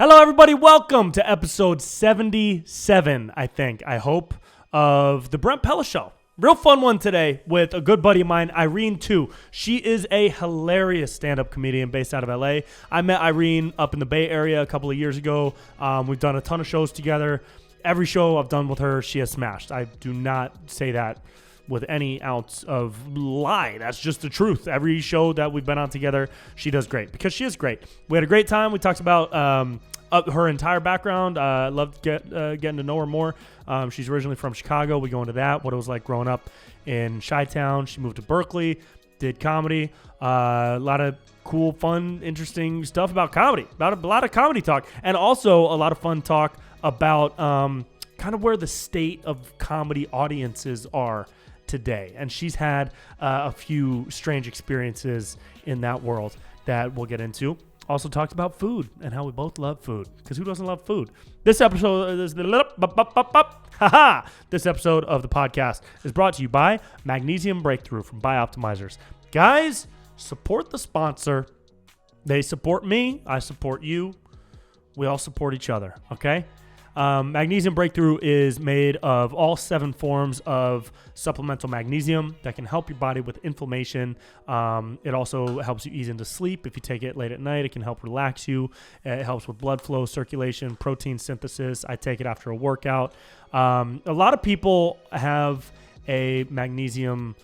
Hello, everybody. Welcome to episode 77, I hope, of the Brent Pella Show. Real fun one today with a good buddy of mine, Irene Tu. She is a hilarious stand-up comedian based out of LA. I met Irene up in the Bay Area a couple of years ago. We've done a ton of shows together. Every show I've done with her, she has smashed. I do not say that with any ounce of lie. That's just the truth. Every show that we've been on together, she does great because she is great. We had a great time. We talked about her entire background. Loved getting to know her more. She's originally from Chicago. We go into that, what it was like growing up in Chi-Town. She moved to Berkeley, did comedy. A lot of cool, fun, interesting stuff about comedy. About a lot of comedy talk. And also a lot of fun talk about kind of where the state of comedy audiences are today. And she's had a few strange experiences in that world that we'll get into. Also talked about food and how we both love food, because who doesn't love food? This episode of the podcast is brought to you by Magnesium Breakthrough from Bioptimizers. Guys, support the sponsor. They support me. I support you. We all support each other, okay? Magnesium Breakthrough is made of all 7 forms of supplemental magnesium that can help your body with inflammation. It also helps you ease into sleep. If you take it late at night, it can help relax you. It helps with blood flow, circulation, protein synthesis. I take it after a workout. A lot of people have a magnesium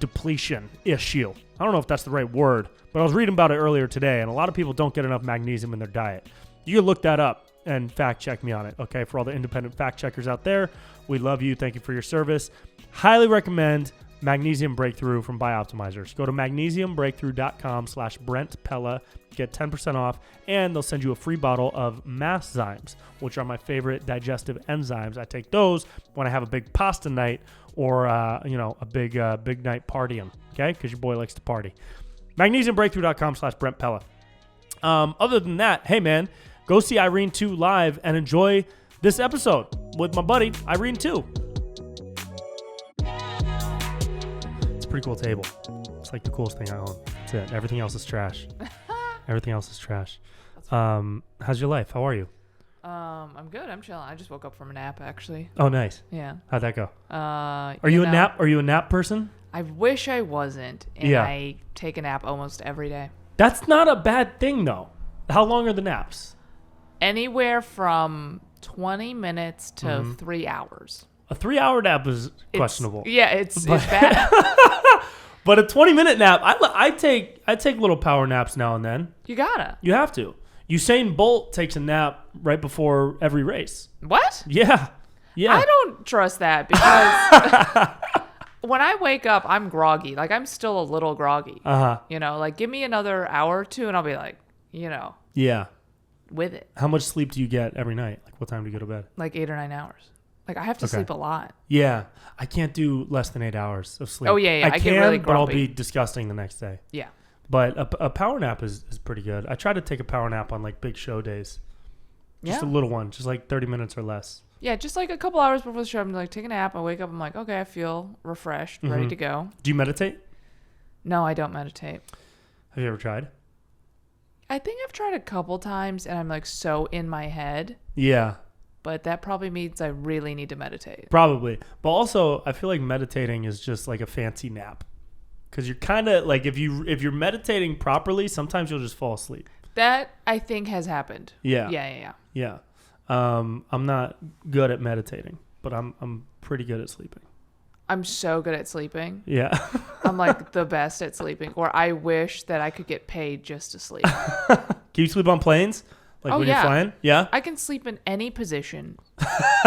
depletion issue. I don't know if that's the right word, but I was reading about it earlier today, and a lot of people don't get enough magnesium in their diet. You can look that up and fact check me on it, okay? For all the independent fact checkers out there, we love you. Thank you for your service. Highly recommend Magnesium Breakthrough from Bioptimizers. Go to magnesiumbreakthrough.com/Brent Pella. Get 10% off, and they'll send you a free bottle of Masszymes, which are my favorite digestive enzymes. I take those when I have a big pasta night or, a big night partying, okay? Because your boy likes to party. Magnesiumbreakthrough.com/Brent Pella. Other than that, hey, man, go see Irene Tu live and enjoy this episode with my buddy, Irene Tu. It's a pretty cool table. It's like the coolest thing I own. That's it. Everything else is trash. Everything else is trash. How's your life? How are you? I'm good. I'm chilling. I just woke up from a nap, actually. Oh, nice. Yeah. How'd that go? Are you a nap person? I wish I wasn't. And yeah. I take a nap almost every day. That's not a bad thing, though. How long are the naps? Anywhere from 20 minutes to 3 hours. A 3-hour nap is questionable. It's bad. But a 20-minute nap, I take little power naps now and then. You gotta. You have to. Usain Bolt takes a nap right before every race. What? Yeah. I don't trust that because when I wake up, I'm groggy. Like, I'm still a little groggy. Uh-huh. Like, give me another hour or two and I'll be like, Yeah. with it. How much sleep do you get every night? Like, what time do you go to bed? Like 8 or 9 hours. Like, I have to sleep a lot. Yeah. I can't do less than 8 hours of sleep. Oh, yeah. I can, get really grumpy. but I'll be disgusting the next day. Yeah. But a power nap is pretty good. I try to take a power nap on, like, big show days. Just a little one. Just, like, 30 minutes or less. Yeah, just, like, a couple hours before the show, I'm, like, taking a nap. I wake up. I'm like, okay, I feel refreshed, ready to go. Do you meditate? No, I don't meditate. Have you ever tried? I think I've tried a couple times, and I'm, like, so in my head. Yeah. But that probably means I really need to meditate. Probably. But also, I feel like meditating is just like a fancy nap. Because you're kind of like, if you're meditating properly, sometimes you'll just fall asleep. That, I think, has happened. Yeah. Yeah. I'm not good at meditating, but I'm pretty good at sleeping. I'm so good at sleeping. Yeah. I'm like the best at sleeping. Or I wish that I could get paid just to sleep. Can you sleep on planes? Like when you're flying? Yeah. I can sleep in any position,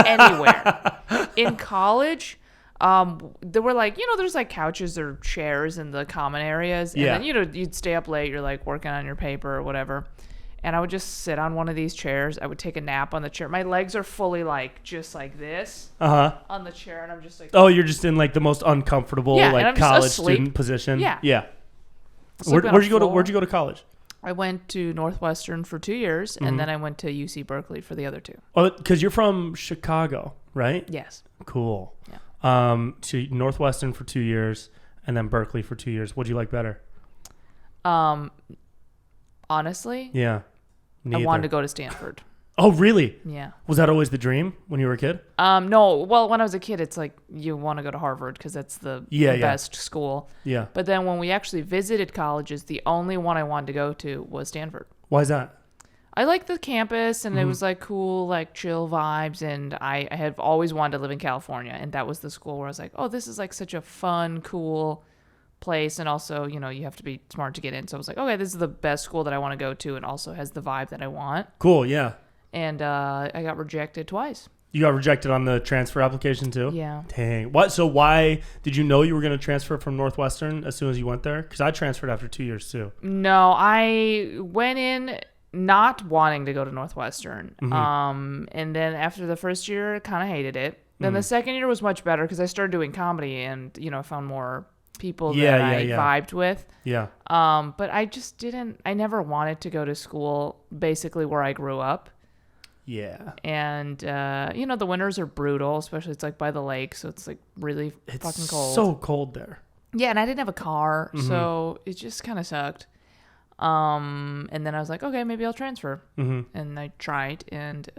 anywhere. In college, there were like, there's like couches or chairs in the common areas. And then, you'd stay up late. You're like working on your paper or whatever. And I would just sit on one of these chairs. I would take a nap on the chair. My legs are fully like just like this on the chair. And I'm just like. Oh, you're just in like the most uncomfortable like college student position. Yeah. Yeah. Where'd you go to college? I went to Northwestern for 2 years, and then I went to UC Berkeley for the other 2. Oh, because you're from Chicago, right? Yes. Cool. Yeah. To Northwestern for 2 years, and then Berkeley for 2 years. What do you like better? Honestly? Yeah. I wanted to go to Stanford. Oh, really? Yeah. Was that always the dream when you were a kid? No. Well, when I was a kid, it's like you want to go to Harvard because that's the best school. Yeah. But then when we actually visited colleges, the only one I wanted to go to was Stanford. Why is that? I liked the campus, and it was like cool, like chill vibes. And I have always wanted to live in California, and that was the school where I was like, oh, this is like such a fun, cool place. And also, you know, you have to be smart to get in. So I was like, okay, this is the best school that I want to go to, and also has the vibe that I want. Cool. Yeah. And I got rejected twice. You got rejected on the transfer application too? Yeah. Dang. What? So why did you know you were going to transfer from Northwestern as soon as you went there? Because I transferred after 2 years too. No, I went in not wanting to go to Northwestern. And then after the first year, kind of hated it. Then the second year was much better because I started doing comedy and, you know, found more people that I vibed with. Yeah. But I just I never wanted to go to school basically where I grew up. Yeah. And, you know, the winters are brutal, especially it's like by the lake. So it's like really fucking cold. It's so cold there. Yeah. And I didn't have a car. So it just kind of sucked. And then I was like, okay, maybe I'll transfer. And I tried and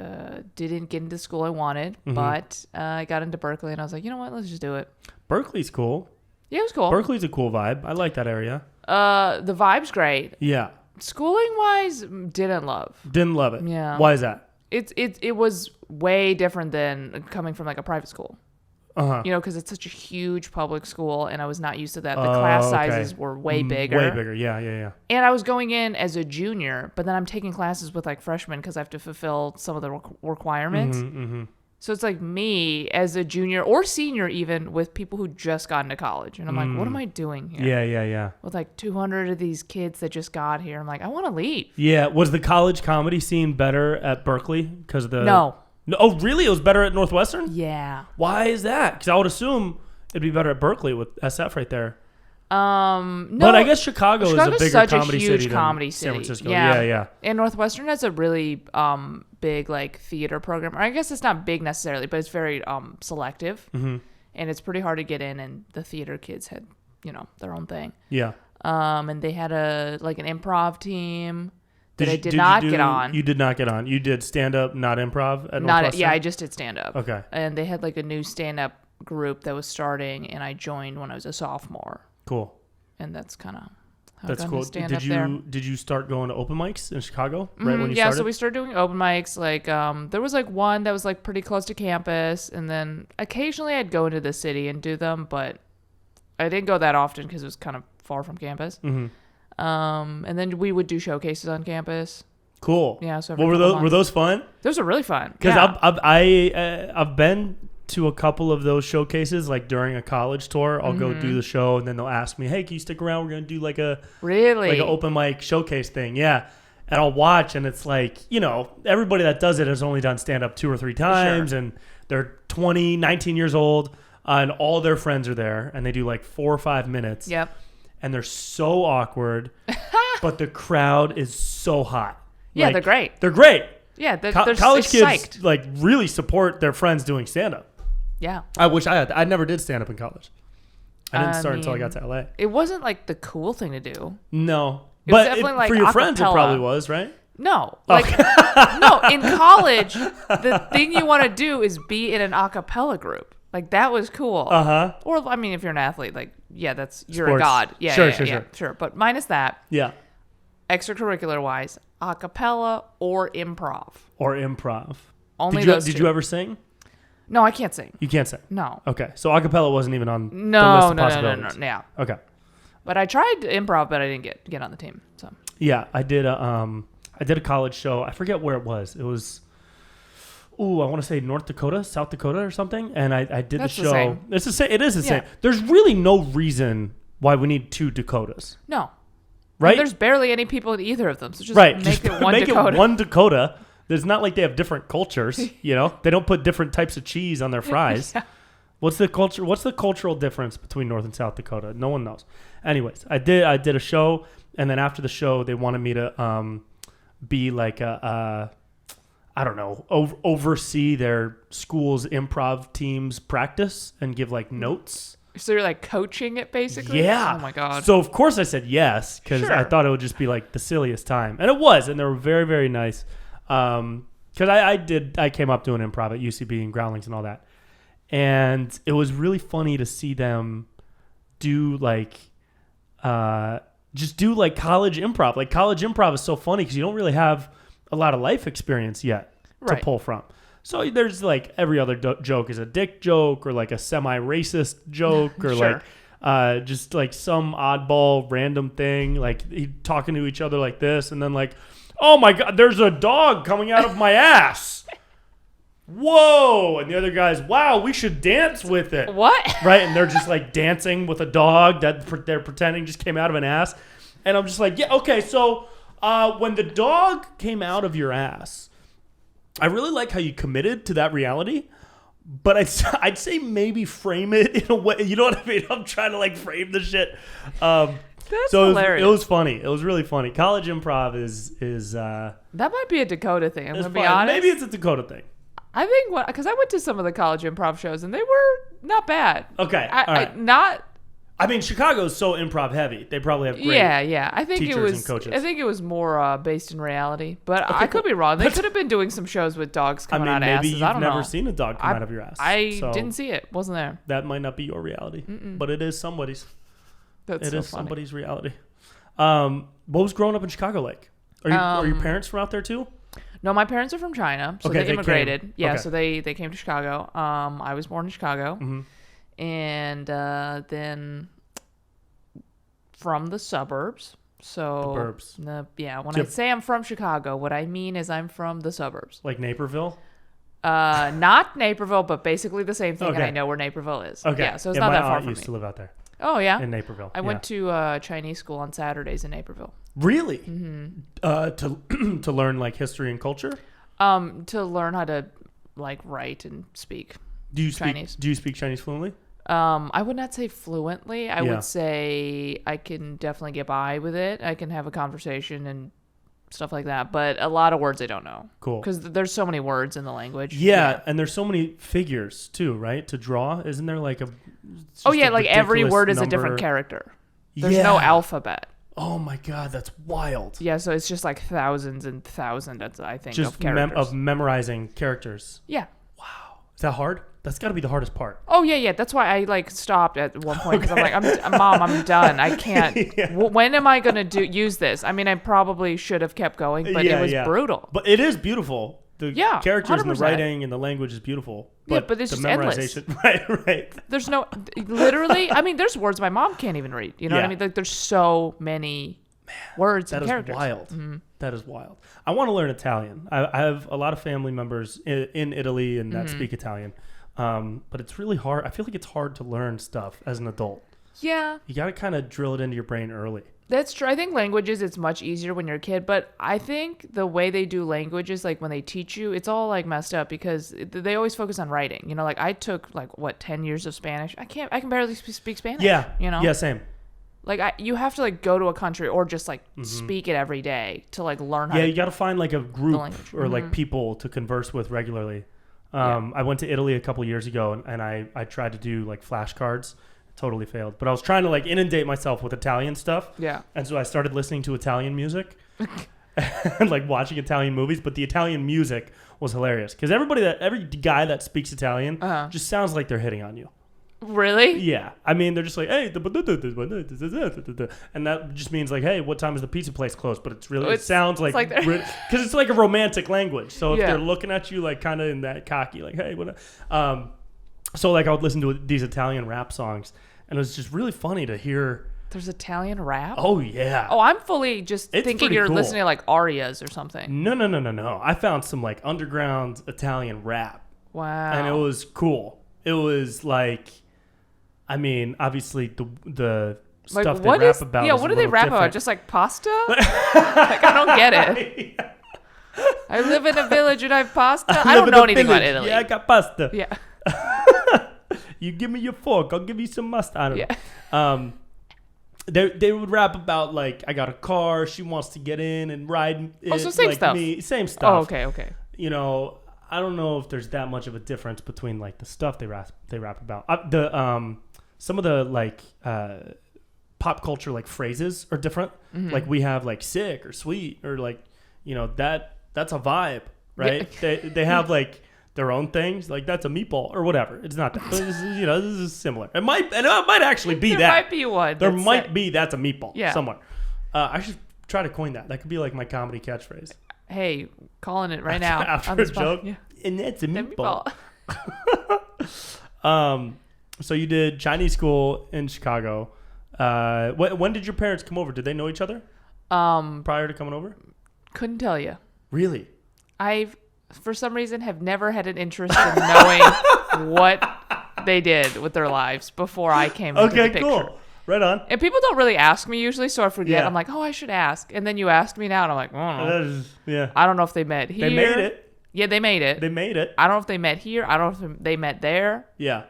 didn't get into the school I wanted. But I got into Berkeley and I was like, you know what? Let's just do it. Berkeley's cool. Yeah, it was cool. Berkeley's a cool vibe. I like that area. The vibe's great. Yeah. Schooling wise, didn't love. Didn't love it. Yeah. Why is that? It was way different than coming from like a private school. You know, because it's such a huge public school, and I was not used to that. The class sizes were way bigger. Way bigger, yeah. And I was going in as a junior, but then I'm taking classes with like freshmen because I have to fulfill some of the requirements. So it's like me as a junior or senior even with people who just got into college. And I'm like, what am I doing here? Yeah. With like 200 of these kids that just got here. I'm like, I want to leave. Yeah. Was the college comedy scene better at Berkeley? Because of the... No. Oh, really? It was better at Northwestern? Yeah. Why is that? Because I would assume it'd be better at Berkeley with SF right there. No. But I guess Chicago's a bigger such comedy a huge city comedy than city. San Francisco. Yeah. And Northwestern has a really big like theater program. Or I guess it's not big necessarily, but it's very selective. And it's pretty hard to get in. And the theater kids had, you know, their own thing. Yeah. And they had an improv team that I did not get on. You did not get on. You did stand up, not improv at Northwestern? Yeah, I just did stand up. Okay. And they had like a new stand up group that was starting, and I joined when I was a sophomore. Cool. And that's kind of how that's I got cool. to stand up there. Did you start going to open mics in Chicago right when you started? Yeah, so we started doing open mics. Like there was like one that was like pretty close to campus, and then occasionally I'd go into the city and do them, but I didn't go that often because it was kind of far from campus. And then we would do showcases on campus. Cool. Yeah. So were those fun? Those were really fun. Because I've been to a couple of those showcases, like during a college tour. I'll go do the show, and then they'll ask me, "Hey, can you stick around? We're gonna do like an open mic showcase thing." Yeah, and I'll watch, and it's like, you know, everybody that does it has only done stand up 2 or 3 times, and they're 20, 19 years old, and all their friends are there, and they do like 4 or 5 minutes. Yep. And they're so awkward, but the crowd is so hot. Yeah, they're great. They're great. Yeah, they're college kids psyched. like really support their friends doing stand up. Yeah. I wish I had. I never did stand up in college. I didn't start until I got to LA. It wasn't like the cool thing to do. No. It was definitely like for your acapella. friends, it probably was, right? No. Like, no, in college, the thing you want to do is be in an a cappella group. Like, that was cool. Or, I mean, if you're an athlete, like, yeah, you're Sports. a god. Yeah, Sure. But minus that. Yeah. Extracurricular-wise, a cappella or improv. Only those Did two. you ever sing? No, I can't sing. You can't sing? No. Okay. So acapella wasn't even on the list of possibilities. No. Yeah. Okay. But I tried improv, but I didn't get on the team. So. Yeah, I did a college show. I forget where it was. It was, I want to say North Dakota, South Dakota or something. And I did the show. The same. It's the same. It is the same. There's really no reason why we need 2 Dakotas. No. Right? And there's barely any people in either of them. So just make it one make Dakota. It one Dakota. There's not like they have different cultures, you know? They don't put different types of cheese on their fries. Yeah. What's the cultural difference between North and South Dakota? No one knows. Anyways, I did a show, and then after the show, they wanted me to be like I don't know, oversee their school's improv team's practice and give like notes. So you're like coaching it basically? Yeah. Oh my God. So of course I said yes because I thought it would just be like the silliest time, and it was, and they were very, very nice. Because I came up doing improv at UCB and Groundlings and all that, and it was really funny to see them do like just do like college improv. Like college improv is so funny because you don't really have a lot of life experience yet to pull from. So there's like every other joke is a dick joke or like a semi-racist joke or like just like some oddball random thing, like talking to each other like this, and then like, oh my God, there's a dog coming out of my ass. Whoa. And the other guy's, wow, we should dance with it. What? Right? And they're just like dancing with a dog that they're pretending just came out of an ass. And I'm just like, yeah, okay, so when the dog came out of your ass, I really like how you committed to that reality, but I'd say maybe frame it in a way. You know what I mean? I'm trying to like frame the shit. That's so hilarious. It was funny. It was really funny. College improv is that might be a Dakota thing. I'm gonna be fun. honest. Maybe it's a Dakota thing. I think because I went to some of the college improv shows and they were not bad. Okay, all right. I mean, Chicago's so improv heavy. They probably have great I think teachers and coaches. I think it was more based in reality, but I could be wrong. They could have been doing some shows with dogs coming out of asses. Maybe you've never seen a dog come out of your ass. I didn't see it. Wasn't there. That might not be your reality, but it is somebody's. That's it so is funny. somebody's reality. What was growing up in Chicago like? Are your parents from out there too? No, my parents are from China, so Okay, they immigrated. came. Yeah, Okay. so they came to Chicago. I was born in Chicago, and then from the suburbs. So The burbs. When I say I'm from Chicago, what I mean is I'm from the suburbs. Like Naperville? Not Naperville, but basically the same thing, and Okay. I know where Naperville is. Okay. Yeah, so it's not that far my aunt from used me. to live out there Oh, yeah? in Naperville. I went to Chinese school on Saturdays in Naperville. Really? To learn like history and culture? To learn how to like write and speak Chinese. Do you speak Chinese fluently? I would not say fluently. I Yeah. would say I can definitely get by with it. I can have a conversation and stuff like that. But a lot of words I don't know. Cool. Because there's so many words in the language. Yeah, and there's so many figures too, right? To draw, isn't there like a? Like every ridiculous word is a number? different character. There's no alphabet. Oh my God, that's wild. Yeah, so it's just like thousands and thousands, I think, Just of characters. of memorizing characters. Yeah. Wow, is that hard? That's got to be the hardest part. Oh yeah. That's why I like stopped at one point because I'm like, Mom, I'm done. I can't. When am I gonna use this? I mean, I probably should have kept going, but it was brutal. But it is beautiful. The characters 100%. and the writing and the language is beautiful. But it's the just endless. memorization, right. There's no literally. I mean, there's words my mom can't even read. You know what I mean? Like there's so many words and characters. That is wild. Mm-hmm. That is wild. I want to learn Italian. I have a lot of family members in Italy and that speak Italian. But it's really hard. I feel like it's hard to learn stuff as an adult. Yeah. You got to kind of drill it into your brain early. That's true. I think languages, it's much easier when you're a kid, but I think the way they do languages, like when they teach you, it's all like messed up because they always focus on writing. You know, like I took 10 years of Spanish. I can barely speak Spanish. Yeah. You know? Yeah, same. Like you have to like go to a country or just like speak it every day to like learn how to. Yeah, you got to find like a group or like people to converse with regularly. I went to Italy a couple years ago and I tried to do like flashcards. Totally failed. But I was trying to like inundate myself with Italian stuff. Yeah. And so I started listening to Italian music and like watching Italian movies. But the Italian music was hilarious because every guy that speaks Italian just sounds like they're hitting on you. Really? Yeah. I mean, they're just like, hey, and that just means like, hey, what time is the pizza place closed? But it's really, it sounds like, because it's like a romantic language. So if they're looking at you like kind of in that cocky, like, hey, what? So like I would listen to these Italian rap songs and it was just really funny to hear. There's Italian rap? Oh, yeah. Oh, I'm fully just thinking you're cool. listening to like arias or something. No. I found some like underground Italian rap. Wow. And it was cool. It was like, I mean, obviously the like, stuff they rap about. Yeah, what do they rap about? Just like pasta? Like I don't get it. I live in a village and I have pasta. I don't know anything about Italy. Yeah, I got pasta. Yeah. You give me your fork, I'll give you some mustard. I don't know. They would rap about like, I got a car, she wants to get in and ride it. Oh, so same like stuff. Me. Same stuff. Oh, okay. You know, I don't know if there's that much of a difference between like the stuff they rap about. some of the like pop culture like phrases are different. Mm-hmm. Like we have like sick or sweet or like, that's a vibe, right? Yeah. They have like their own things, like that's a meatball or whatever. It's not that. But this is similar. It might actually be there that. might be one. There might be that's a meatball somewhere. I should try to coin that. That could be like my comedy catchphrase. Hey, calling it right now. After a joke. Yeah. And that's a meatball. So you did Chinese school in Chicago. When did your parents come over? Did they know each other? Prior to coming over? Couldn't tell you. Really? For some reason, have never had an interest in knowing what they did with their lives before I came into the picture. Okay, cool. Right on. And people don't really ask me usually, so I forget. Yeah. I'm like, oh, I should ask. And then you ask me now, and I'm like, oh, yeah. I don't know if they met here. They made it. Yeah, they made it. They made it. I don't know if they met here. I don't know if they met there. Yeah.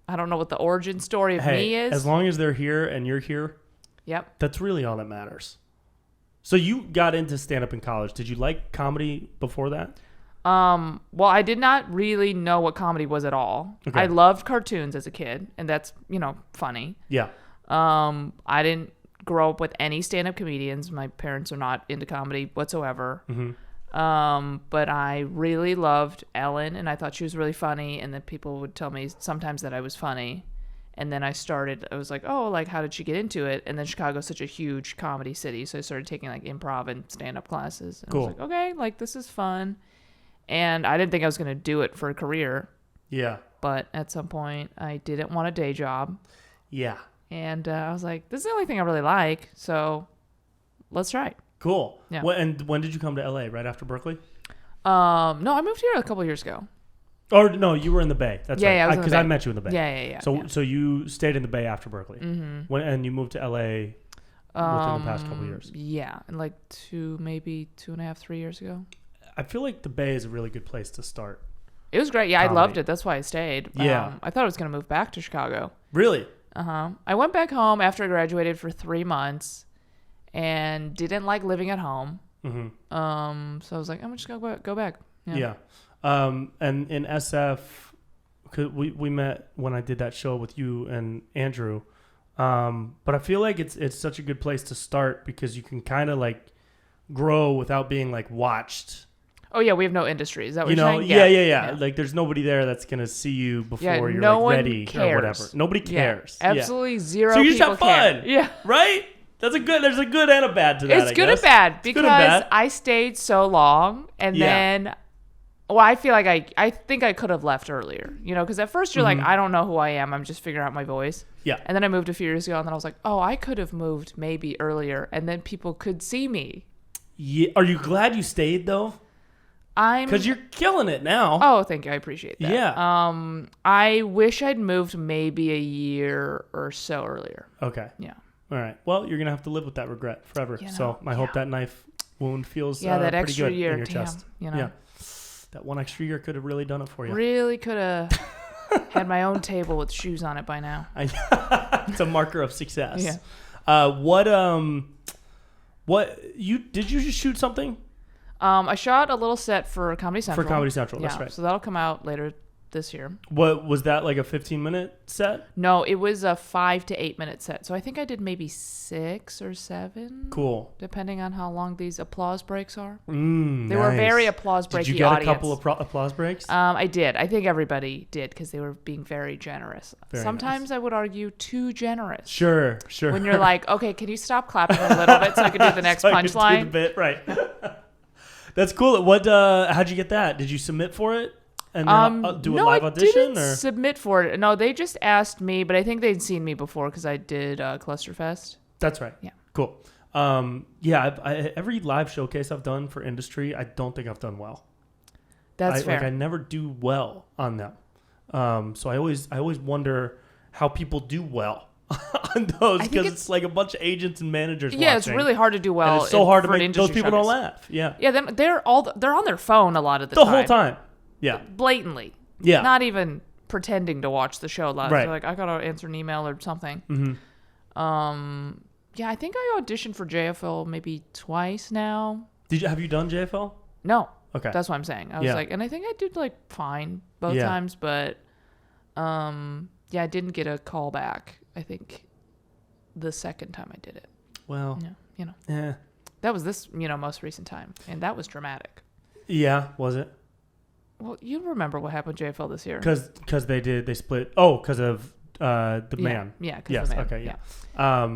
I don't know what the origin story of me is. As long as they're here and you're here, yep, that's really all that matters. So you got into stand-up in college. Did you like comedy before that? Well, I did not really know what comedy was at all. Okay. I loved cartoons as a kid, and that's, funny. Yeah. I didn't grow up with any stand-up comedians. My parents are not into comedy whatsoever. Mm-hmm. But I really loved Ellen, and I thought she was really funny, and then people would tell me sometimes that I was funny. And then I was like, oh, like, how did she get into it? And then Chicago's such a huge comedy city, so I started taking, like, improv and stand-up classes. And cool. I was like, okay, like, this is fun. And I didn't think I was going to do it for a career. Yeah. But at some point, I didn't want a day job. Yeah. And I was like, this is the only thing I really like, so let's try it. Cool. Yeah. And when did you come to LA? Right after Berkeley? No, I moved here a couple years ago. Or no, you were in the Bay. That's right. Yeah, because I met you in the Bay. Yeah. So you stayed in the Bay after Berkeley. Mm-hmm. And you moved to LA within the past couple of years. Yeah, and like 2.5, 3 years ago. I feel like the Bay is a really good place to start. It was great. Yeah, comedy. I loved it. That's why I stayed. Yeah. I thought I was going to move back to Chicago. Really? Uh-huh. I went back home after I graduated for 3 months and didn't like living at home. Mm-hmm. So I was like, I'm just going to go back. Yeah. And in SF, cause we met when I did that show with you and Andrew. But I feel like it's such a good place to start because you can kind of like grow without being like watched. Oh yeah, we have no industry. Is that what you're saying? Yeah. Like there's nobody there that's gonna see you before you're like ready or whatever. Nobody cares. Yeah, absolutely zero. So you just have fun. Care. Yeah. Right? There's a good and a bad to that. It's good and bad because I stayed so long and then I feel like I think I could have left earlier. Because at first you're like, I don't know who I am. I'm just figuring out my voice. Yeah. And then I moved a few years ago and then I was like, oh, I could have moved maybe earlier and then people could see me. Yeah. Are you glad you stayed though? Because you're killing it now. Oh, thank you. I appreciate that. Yeah. I wish I'd moved maybe a year or so earlier. Okay. Yeah. All right. Well, you're gonna have to live with that regret forever. So I hope that knife wound feels that pretty extra good year, in your chest. Yeah. That one extra year could have really done it for you. Really could have had my own table with shoes on it by now. It's a marker of success. Yeah. Did you just shoot something? I shot a little set for Comedy Central. For Comedy Central, that's right. So that'll come out later this year. What was that, like a 15-minute set? No, it was a 5 to 8 minute set. So I think I did maybe 6 or 7. Cool. Depending on how long these applause breaks are. They nice. were very applause breaky audience. Did you get a couple of applause breaks? I did. I think everybody did because they were being very generous. Sometimes nice. I would argue too generous. Sure. When you're like, okay, can you stop clapping a little bit so I can do the next punchline? Do the bit, right. That's cool. How'd you get that? Did you submit for it? And then do a live audition? No, I didn't submit for it. No, they just asked me, but I think they'd seen me before because I did Clusterfest. That's right. Yeah. Cool. Every live showcase I've done for industry, I don't think I've done well. That's fair. I never do well on them. So I always wonder how people do well on those because it's like a bunch of agents and managers watching. It's really hard to do well. And it's so hard to make those people don't laugh. Yeah. Yeah, they're on their phone a lot of the whole time. Yeah. Blatantly. Yeah. Not even pretending to watch the show live. Right. They're like, I gotta answer an email or something. Mm-hmm. Yeah, I think I auditioned for JFL maybe twice now. Have you done JFL? No. Okay. That's what I'm saying. I was like, and I think I did like fine both times, but Yeah, I didn't get a call back, I think, the second time I did it. Well, yeah. That was this, most recent time, and that was dramatic. Yeah, was it? Well, you remember what happened with JFL this year? Because they split. Oh, because of the man. Yeah. Yes. The man. Okay. Yeah.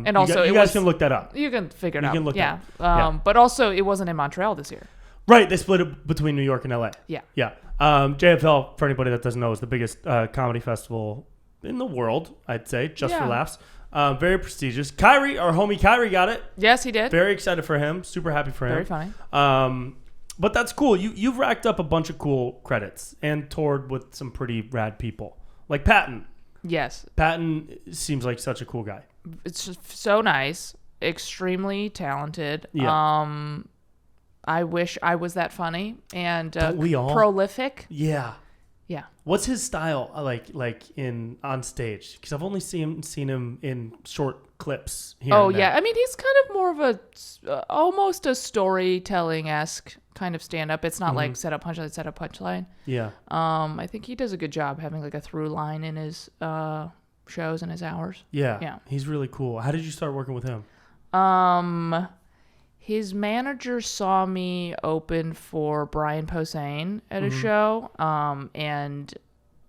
And also, you guys can look that up. You can figure it out. You can look that up. But also, it wasn't in Montreal this year. Right. They split it between New York and LA. Yeah. Yeah. JFL, for anybody that doesn't know, is the biggest comedy festival in the world, I'd say, just for laughs. Very prestigious. Kyrie, our homie Kyrie, got it. Yes, he did. Very excited for him. Super happy for him. Very funny. But that's cool. You've racked up a bunch of cool credits and toured with some pretty rad people. Like Patton. Yes. Patton seems like such a cool guy. It's just so nice. Extremely talented. Yeah. I wish I was that funny and we all? Prolific. Yeah. Yeah. What's his style like in on stage? Because I've only seen him in short clips here. Oh and yeah, there. I mean he's kind of more of a almost a storytelling-esque kind of stand-up. It's not like set up punchline. Yeah. I think he does a good job having like a through line in his shows and his hours. Yeah. Yeah. He's really cool. How did you start working with him? His manager saw me open for Brian Posehn at a show, and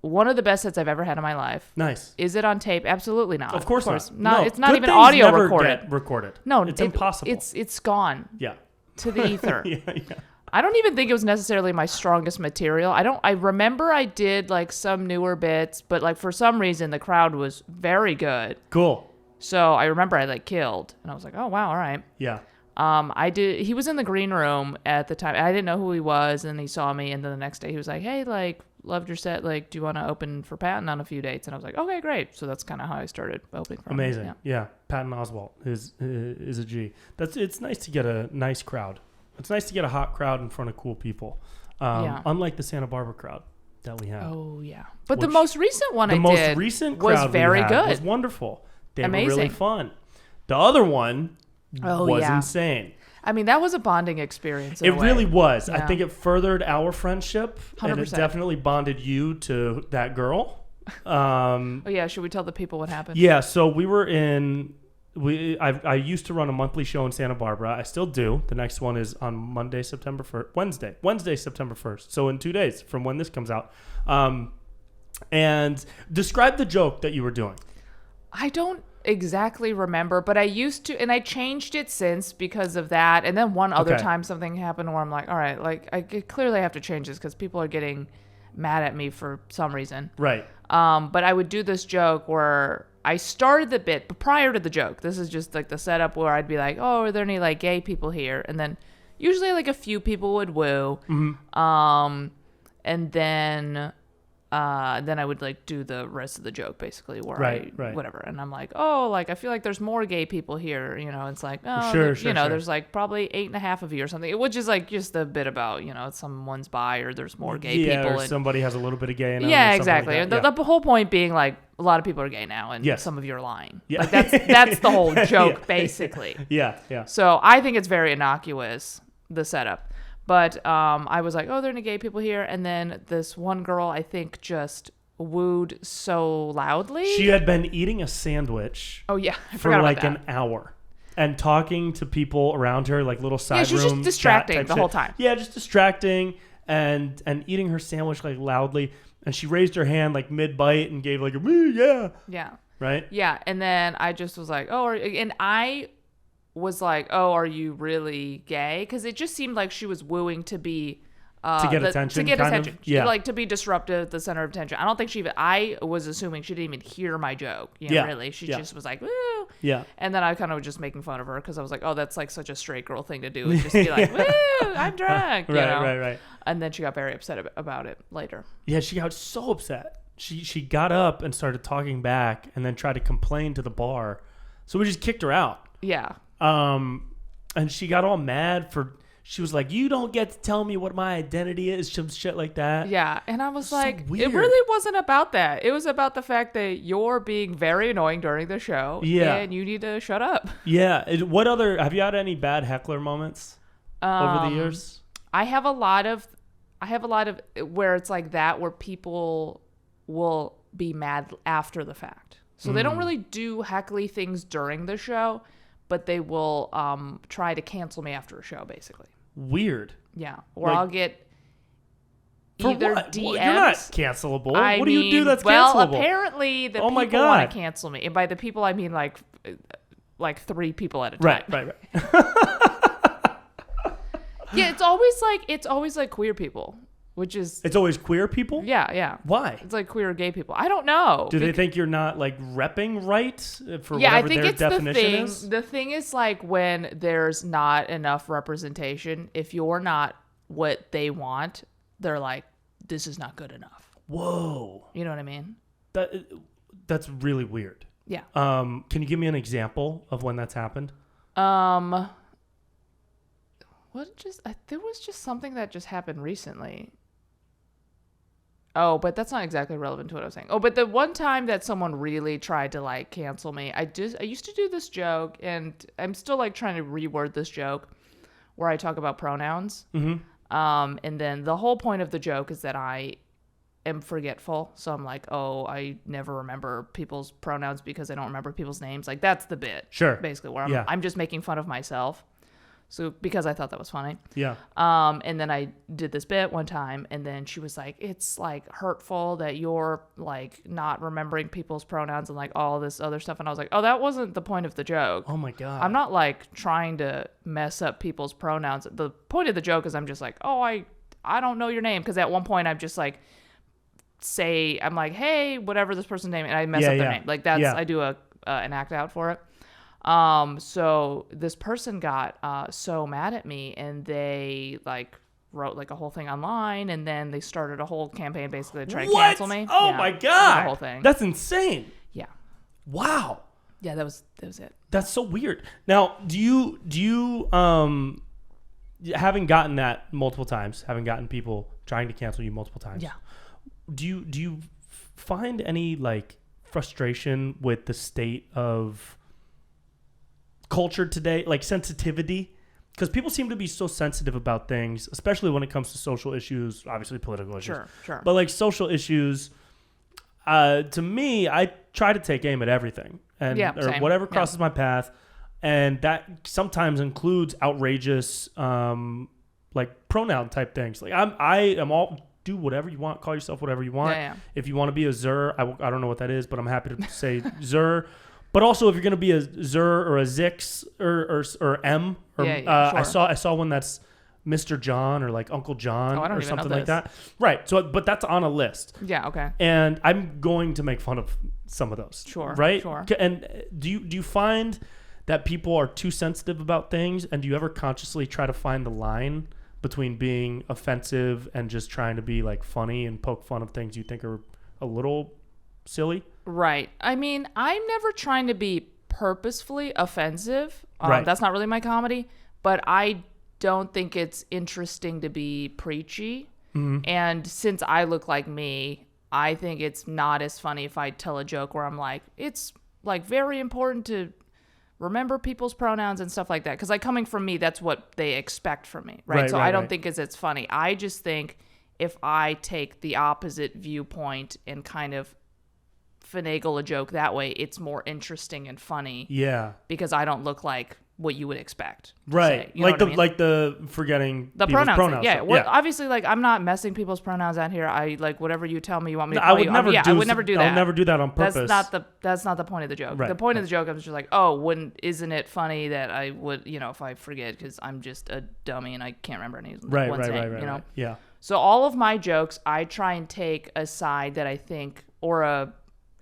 one of the best sets I've ever had in my life. Nice. Is it on tape? Absolutely not. Of course not. No, it's not good even things audio never recorded. Get recorded. No, it's impossible. It's gone. Yeah. To the ether. Yeah. I don't even think it was necessarily my strongest material. I remember I did like some newer bits, but like for some reason the crowd was very good. Cool. So I remember I like killed, and I was like, oh wow, all right. Yeah. He was in the green room at the time. I didn't know who he was, and he saw me, and then the next day he was like, hey, like, loved your set. Like, do you want to open for Patton on a few dates? And I was like, okay, great. So that's kind of how I started opening for him. Amazing. Yeah. Patton Oswalt is a G. It's nice to get a nice crowd. It's nice to get a hot crowd in front of cool people. Unlike the Santa Barbara crowd that we have. Oh, yeah. But the most recent one recent crowd was very good. Was wonderful. They Amazing. were really fun. The other one was insane. I mean, that was a bonding experience. It really was. Yeah. I think it furthered our friendship, 100%. and it definitely bonded you to that girl. Oh yeah, should we tell the people what happened? Yeah, so we were I used to run a monthly show in Santa Barbara. I still do. The next one is on Wednesday, September 1st. So in 2 days from when this comes out. And describe the joke that you were doing. I don't exactly remember, but I used to, and I changed it since because of that. And then one other time something happened where I'm like, all right, like I clearly have to change this because people are getting mad at me for some reason. Right. But I would do this joke where I started the bit, but prior to the joke, this is just like the setup where I'd be like, oh, are there any like gay people here? And then usually like a few people would woo. Mm-hmm. And then I would like do the rest of the joke basically where whatever. And I'm like, oh, like I feel like there's more gay people here. You know, it's like, oh, sure. there's like probably 8.5 of you or something, which is like just a bit about, someone's bi or there's more gay people. Or somebody has a little bit of gay in them. Yeah, exactly. Like and the whole point being like a lot of people are gay now and some of you are lying. Yeah. Like that's the whole joke basically. Yeah. So I think it's very innocuous, the setup. But I was like, oh, there are any gay people here. And then this one girl, I think, just wooed so loudly. She had been eating a sandwich. Oh, yeah. I for forgot like about that. an hour. And talking to people around her, like little side room. Yeah, she was just distracting the whole time. Yeah, just distracting and eating her sandwich like loudly. And she raised her hand like mid-bite and gave like a, yeah. Yeah. Right? Yeah. And then I just was like, oh, and I was like, oh, are you really gay? Because it just seemed like she was wooing to be to get attention. Yeah. Like to be disruptive, the center of attention. I don't think I was assuming she didn't even hear my joke. Really. She just was like, woo. Yeah. And then I kind of was just making fun of her because I was like, oh, that's like such a straight girl thing to do. And just be like, woo, I'm drunk. Right. And then she got very upset about it later. Yeah, she got so upset. She got up and started talking back and then tried to complain to the bar. So we just kicked her out. Yeah. And she got all mad she was like, you don't get to tell me what my identity is, some shit like that. Yeah. And I was like, weird. It really wasn't about that. It was about the fact that you're being very annoying during the show. Yeah. And you need to shut up. Yeah. Have you had any bad heckler moments over the years? I have a lot of where it's like that, where people will be mad after the fact. So they don't really do heckly things during the show, but they will try to cancel me after a show, basically. Weird. Yeah. Or I'll get for either what? DMs. Well, you're not cancelable. What do you do that's well, cancelable? Apparently the people want to cancel me. And by the people, I mean like 3 people at a time. Right. Yeah, it's always like queer people. Which is... It's always queer people? Yeah. Why? It's like queer or gay people. I don't know. Do they think you're not, like, repping right for whatever their definition is? The thing is, like, when there's not enough representation, if you're not what they want, they're like, this is not good enough. Whoa. You know what I mean? That's really weird. Yeah. Can you give me an example of when that's happened? There was just something that just happened recently. Oh, but that's not exactly relevant to what I was saying. Oh, but the one time that someone really tried to like cancel me, I used to do this joke, and I'm still like trying to reword this joke where I talk about pronouns. Mm-hmm. And then the whole point of the joke is that I am forgetful. So I'm like, oh, I never remember people's pronouns because I don't remember people's names. Like that's the bit. Sure. Basically where I'm just making fun of myself. So because I thought that was funny. Yeah. And then I did this bit one time, and then she was like, it's like hurtful that you're like not remembering people's pronouns and like all this other stuff. And I was like, oh, that wasn't the point of the joke. Oh my God. I'm not like trying to mess up people's pronouns. The point of the joke is I'm just like, oh, I don't know your name. Cause at one point I'm just like, I'm like, hey, whatever this person's name. And I mess up their name. Like that's, I do an act out for it. So this person got so mad at me, and they like wrote like a whole thing online, and then they started a whole campaign basically to try to cancel me. Oh my God. The whole thing. That's insane. Yeah. Wow. Yeah, that was it. That's so weird. Now, do you having gotten that multiple times, having gotten people trying to cancel you multiple times. Yeah. Do you find any like frustration with the state of culture today, like sensitivity? Because people seem to be so sensitive about things, especially when it comes to social issues, obviously political issues. Sure. But like social issues, to me, I try to take aim at everything and or whatever crosses my path. And that sometimes includes outrageous, like pronoun type things. Like I am all, do whatever you want, call yourself whatever you want. Yeah. If you want to be a Zer, I don't know what that is, but I'm happy to say Zer. But also, if you're going to be a Zer or a Zix or M, or sure. I saw one that's Mr. John or like Uncle John or something like that. Right. So, but that's on a list. Yeah. Okay. And I'm going to make fun of some of those. Sure. Right. Sure. And do you find that people are too sensitive about things? And do you ever consciously try to find the line between being offensive and just trying to be like funny and poke fun of things you think are a little silly? Right. I mean, I'm never trying to be purposefully offensive. Right. That's not really my comedy, but I don't think it's interesting to be preachy. Mm-hmm. And since I look like me, I think it's not as funny if I tell a joke where I'm like, it's like very important to remember people's pronouns and stuff like that. Because like coming from me, that's what they expect from me. Right. So I don't think it's funny. I just think if I take the opposite viewpoint and kind of finagle a joke that way, it's more interesting and funny. Yeah. Because I don't look like what you would expect. Right. Like the forgetting the people's pronouns. Yeah. Well, obviously, like I'm not messing people's pronouns out here. I like whatever you tell me you want me to call you. I would never do that. I would never do that on purpose. That's not the point of the joke. Right. The point of the joke, I was just like, oh, isn't it funny that I would, if I forget because I'm just a dummy and I can't remember anyone's name, you know? Right. Yeah. So all of my jokes, I try and take a side that I think, or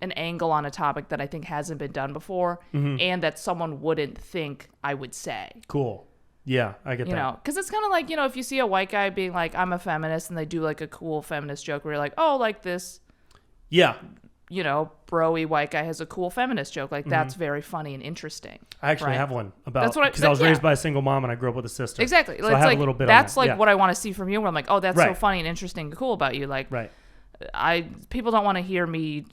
an angle on a topic that I think hasn't been done before, mm-hmm. and that someone wouldn't think I would say. Cool. Yeah, I get that. You know, because it's kind of like, if you see a white guy being like, I'm a feminist, and they do like a cool feminist joke where you're like, oh, like this. Yeah. Bro-y white guy has a cool feminist joke. Like, that's very funny and interesting. I actually have one about, because I was raised by a single mom and I grew up with a sister. Exactly. So I have a little bit that's on that. like what I want to see from you, where I'm like, oh, that's so funny and interesting and cool about you. Like, right. People don't want to hear me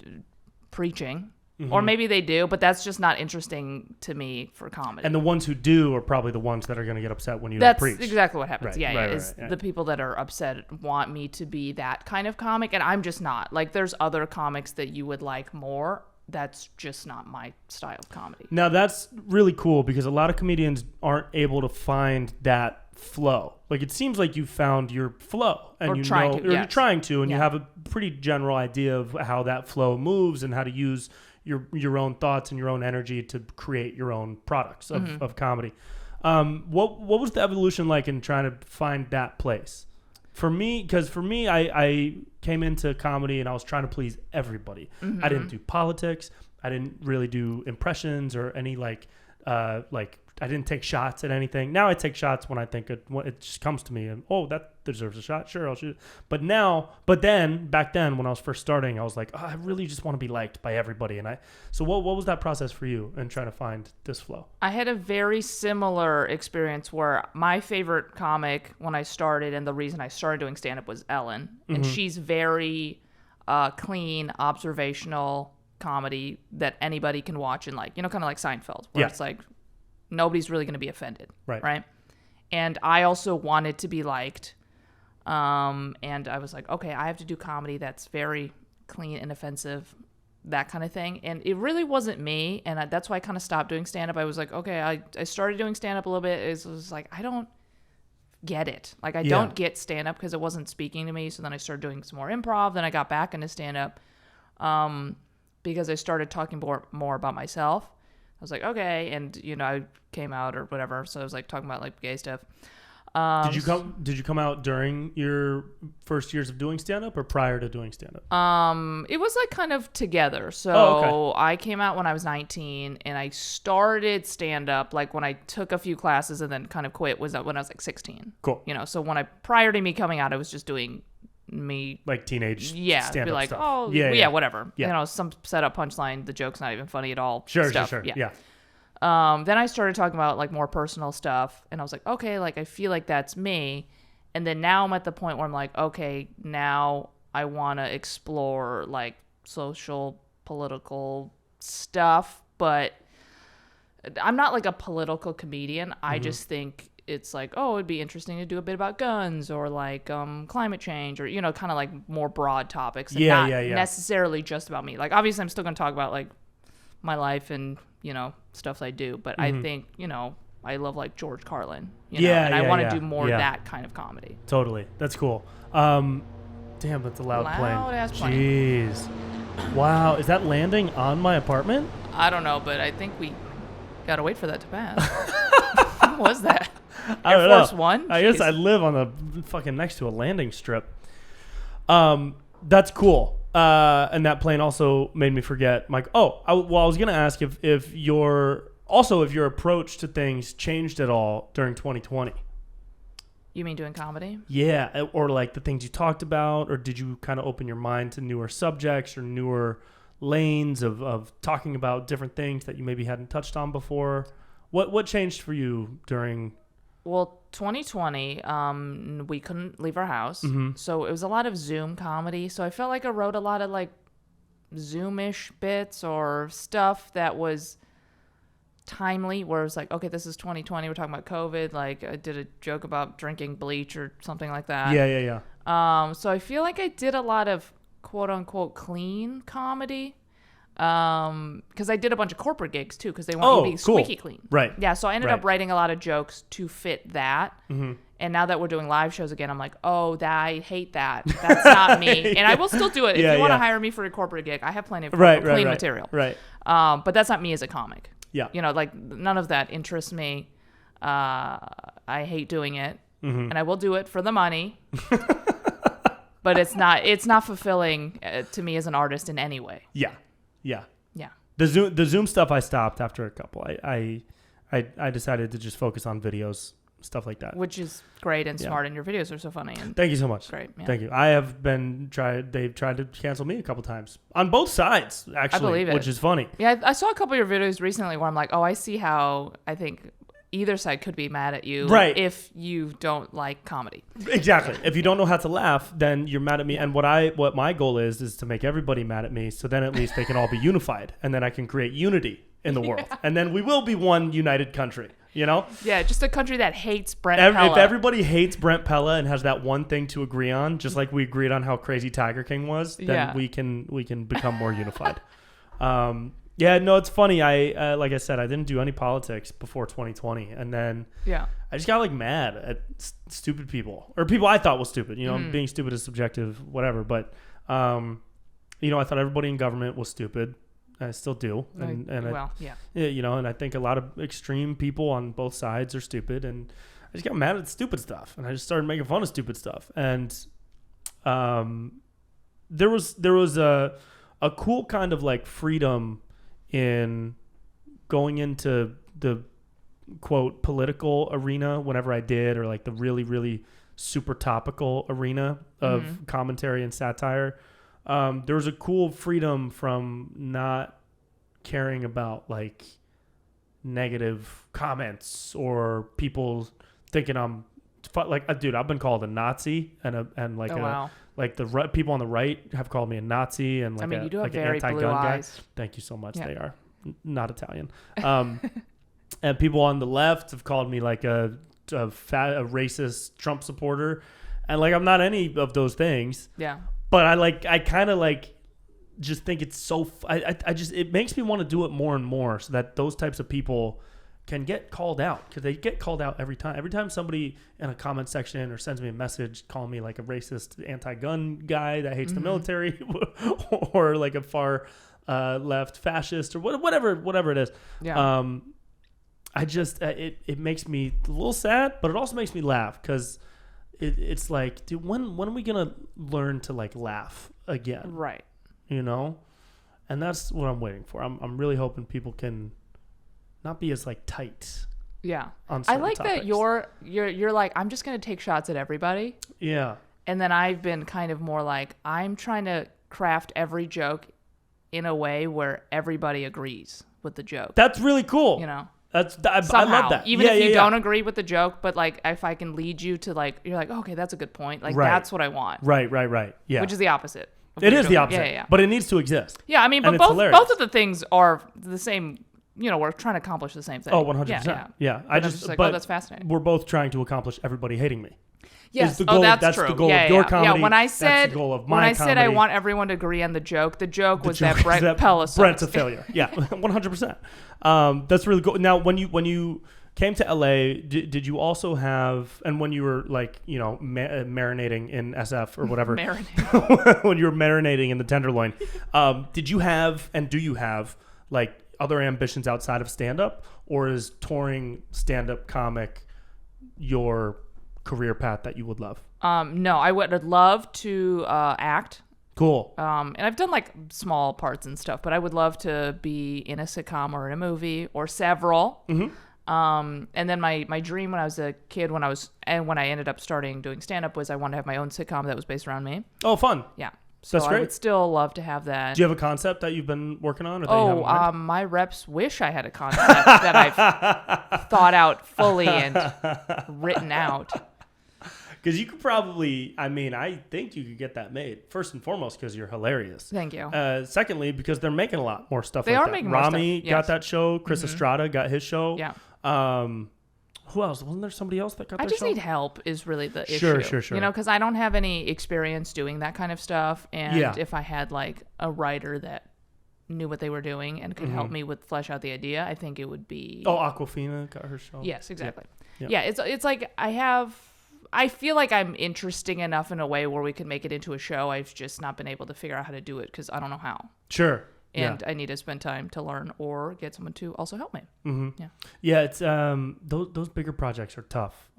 preaching. Or maybe they do, but that's just not interesting to me for comedy. And the ones who do are probably the ones that are going to get upset when you That's preach. exactly what happens. Right, Is the people that are upset want me to be that kind of comic, and I'm just not. Like, there's other comics that you would like more. That's just not my style of comedy. Now, that's really cool because a lot of comedians aren't able to find that flow. Like, it seems like you found your flow, and you're trying to, and you have a pretty general idea of how that flow moves and how to use your own thoughts and your own energy to create your own products of comedy. What was the evolution like in trying to find that place? For me, I came into comedy and I was trying to please everybody. I didn't do politics. I didn't really do impressions or any I didn't take shots at anything. Now I take shots when I think it just comes to me and, oh, that deserves a shot. Sure, I'll shoot it. But back then when I was first starting, I was like, oh, I really just want to be liked by everybody. So what was that process for you in trying to find this flow? I had a very similar experience where my favorite comic when I started, and the reason I started doing stand-up, was Ellen. And she's very clean, observational comedy that anybody can watch and kind of like Seinfeld, where it's like, nobody's really going to be offended. Right. And I also wanted to be liked. And I was like, okay, I have to do comedy that's very clean, inoffensive, that kind of thing. And it really wasn't me. And that's why I kind of stopped doing stand-up. I was like, okay, I started doing stand-up a little bit. It was like, I don't get it. Like, I don't get stand-up because it wasn't speaking to me. So then I started doing some more improv. Then I got back into stand-up because I started talking more about myself. I was like, okay, and I came out or whatever, so I was like talking about like gay stuff. Did you come out during your first years of doing stand-up or prior to doing stand-up? It was like kind of together. So I came out when I was 19, and I started stand-up like when I took a few classes and then kind of quit was when I was like 16. Cool. So prior to me coming out, I was just doing me like teenage stand-up be like stuff. Oh yeah whatever some setup punchline, the joke's not even funny at all. Sure. Then I started talking about like more personal stuff, and I was like, okay, like I feel like that's me. And then now I'm at the point where I'm like, okay, now I want to explore like social political stuff, but I'm not like a political comedian. I just think it's like, oh, it'd be interesting to do a bit about guns or like climate change or, kind of like more broad topics. And not necessarily just about me. Like, obviously, I'm still going to talk about like my life and, stuff I do. But I think, I love like George Carlin. And I want to do more that kind of comedy. Totally. That's cool. Damn, that's a loud plane. Loud-ass plane. Jeez. Wow. Is that landing on my apartment? I don't know, but I think we got to wait for that to pass. What was that? Air Force One? I guess I live on the fucking next to a landing strip. That's cool. And that plane also made me forget, Mike. I was going to ask if your approach to things changed at all during 2020. You mean doing comedy? Yeah. Or like the things you talked about, or did you kind of open your mind to newer subjects or newer lanes of talking about different things that you maybe hadn't touched on before? What changed for you during... Well, 2020, we couldn't leave our house. So it was a lot of Zoom comedy. So I felt like I wrote a lot of like Zoom-ish bits or stuff that was timely, where it was like, okay, this is 2020. We're talking about COVID. Like, I did a joke about drinking bleach or something like that. Yeah. So I feel like I did a lot of quote-unquote clean comedy. Because I did a bunch of corporate gigs too, because they want you to be squeaky clean. Right. Yeah, so I ended up writing a lot of jokes to fit that. And now that we're doing live shows again, I'm like, I hate that. That's not me. And I will still do it. If you want to hire me for a corporate gig, I have plenty of clean material. Right. But that's not me as a comic. Yeah. Like none of that interests me. I hate doing it. And I will do it for the money. But it's not fulfilling to me as an artist in any way. Yeah. Yeah. The Zoom stuff I stopped after a couple. I decided to just focus on videos, stuff like that. Which is great and smart, and your videos are so funny. And thank you so much. Great. Yeah. Thank you. I have they've tried to cancel me a couple times on both sides, actually. I believe it. Which is funny. Yeah, I saw a couple of your videos recently where I'm like, I see how I think either side could be mad at you Right. if you don't like comedy. Exactly. If you don't know how to laugh, then you're mad at me. And what my goal is to make everybody mad at me, so then at least they can all be unified, and then I can create unity in the world, and then we will be one united country. You know? Yeah, just a country that hates Brent Pella. If everybody hates Brent Pella and has that one thing to agree on, just like we agreed on how crazy Tiger King was, then we can become more unified. Yeah, no, it's funny. I like I said, I didn't do any politics before 2020, and then I just got like mad at stupid people or people I thought was stupid. You know, being stupid is subjective, whatever. But you know, I thought everybody in government was stupid. I still do, and you know, and I think a lot of extreme people on both sides are stupid, and I just got mad at stupid stuff, and I just started making fun of stupid stuff, and there was a cool kind of like freedom in going into the quote political arena whenever I did, or like the really, really super topical arena of commentary and satire. There was a cool freedom from not caring about like negative comments or people thinking I'm like, dude, I've been called a Nazi and like like the people on the right have called me a Nazi, and like, I mean, you do have like very an anti-gun blue guy. eyes. Thank you so much. Yeah. They are not Italian. And people on the left have called me like a racist Trump supporter, and like I'm not any of those things. Yeah. But I kind of like just think it's so I just it makes me want to do it more and more, so that those types of people can get called out, because they get called out every time somebody in a comment section or sends me a message calling me like a racist anti-gun guy that hates the military or like a far left fascist or whatever it is. Yeah. I just it makes me a little sad, but it also makes me laugh, because it's like, dude, when are we gonna learn to like laugh again? Right. You know, and that's what I'm waiting for. I'm really hoping people can not be as like tight. Yeah. On I like topics. that you're like, I'm just gonna take shots at everybody. Yeah. And then I've been kind of more like, I'm trying to craft every joke in a way where everybody agrees with the joke. That's really cool. You know. I love that. Even if you don't agree with the joke, but like if I can lead you to like, you're like, okay, that's a good point. Like that's what I want. Right. Yeah. Which is the opposite. It is the opposite. Yeah. But it needs to exist. Yeah, I mean, but both of the things are the same. You know, we're trying to accomplish the same thing. Oh, 100%. Yeah. I just like, oh, that's fascinating. We're both trying to accomplish everybody hating me. Yes. The goal, that's true. The goal of your comedy. Yeah, when I said, that's the goal of my comedy. I want everyone to agree on the joke was that Brent Pella sucks. Brent's a failure. Yeah, 100%. That's really cool. Now, when you came to LA, did you also have, and when you were like, you know, marinating in SF or whatever, when you were marinating in the Tenderloin, did you have, and do you have like other ambitions outside of stand-up, or is touring stand-up comic your career path that you would love? No, I would love to act. Cool. And I've done like small parts and stuff, but I would love to be in a sitcom or in a movie or several. And then my dream when I was a kid, when I ended up starting doing stand-up, was I wanted to have my own sitcom that was based around me. Oh, fun. Yeah. So that's great. I would still love to have that. Do you have a concept that you've been working on? Or that you have in mind? My reps wish I had a concept that I've thought out fully and written out. Because you could probably, I mean, I think you could get that made. First and foremost, because you're hilarious. Thank you. Secondly, because they're making a lot more stuff. They like are that. making more stuff. Rami got that show. Chris Estrada got his show. Yeah. Who else? Wasn't there somebody else that got I their just show? need help is really the issue. Sure. You know, because I don't have any experience doing that kind of stuff. And if I had like a writer that knew what they were doing and could help me with flesh out the idea, I think it would be... Oh, Aquafina got her show. Yes, exactly. Yeah. It's like I feel like I'm interesting enough in a way where we can make it into a show. I've just not been able to figure out how to do it because I don't know how. Sure. And I need to spend time to learn or get someone to also help me. Yeah, it's those bigger projects are tough.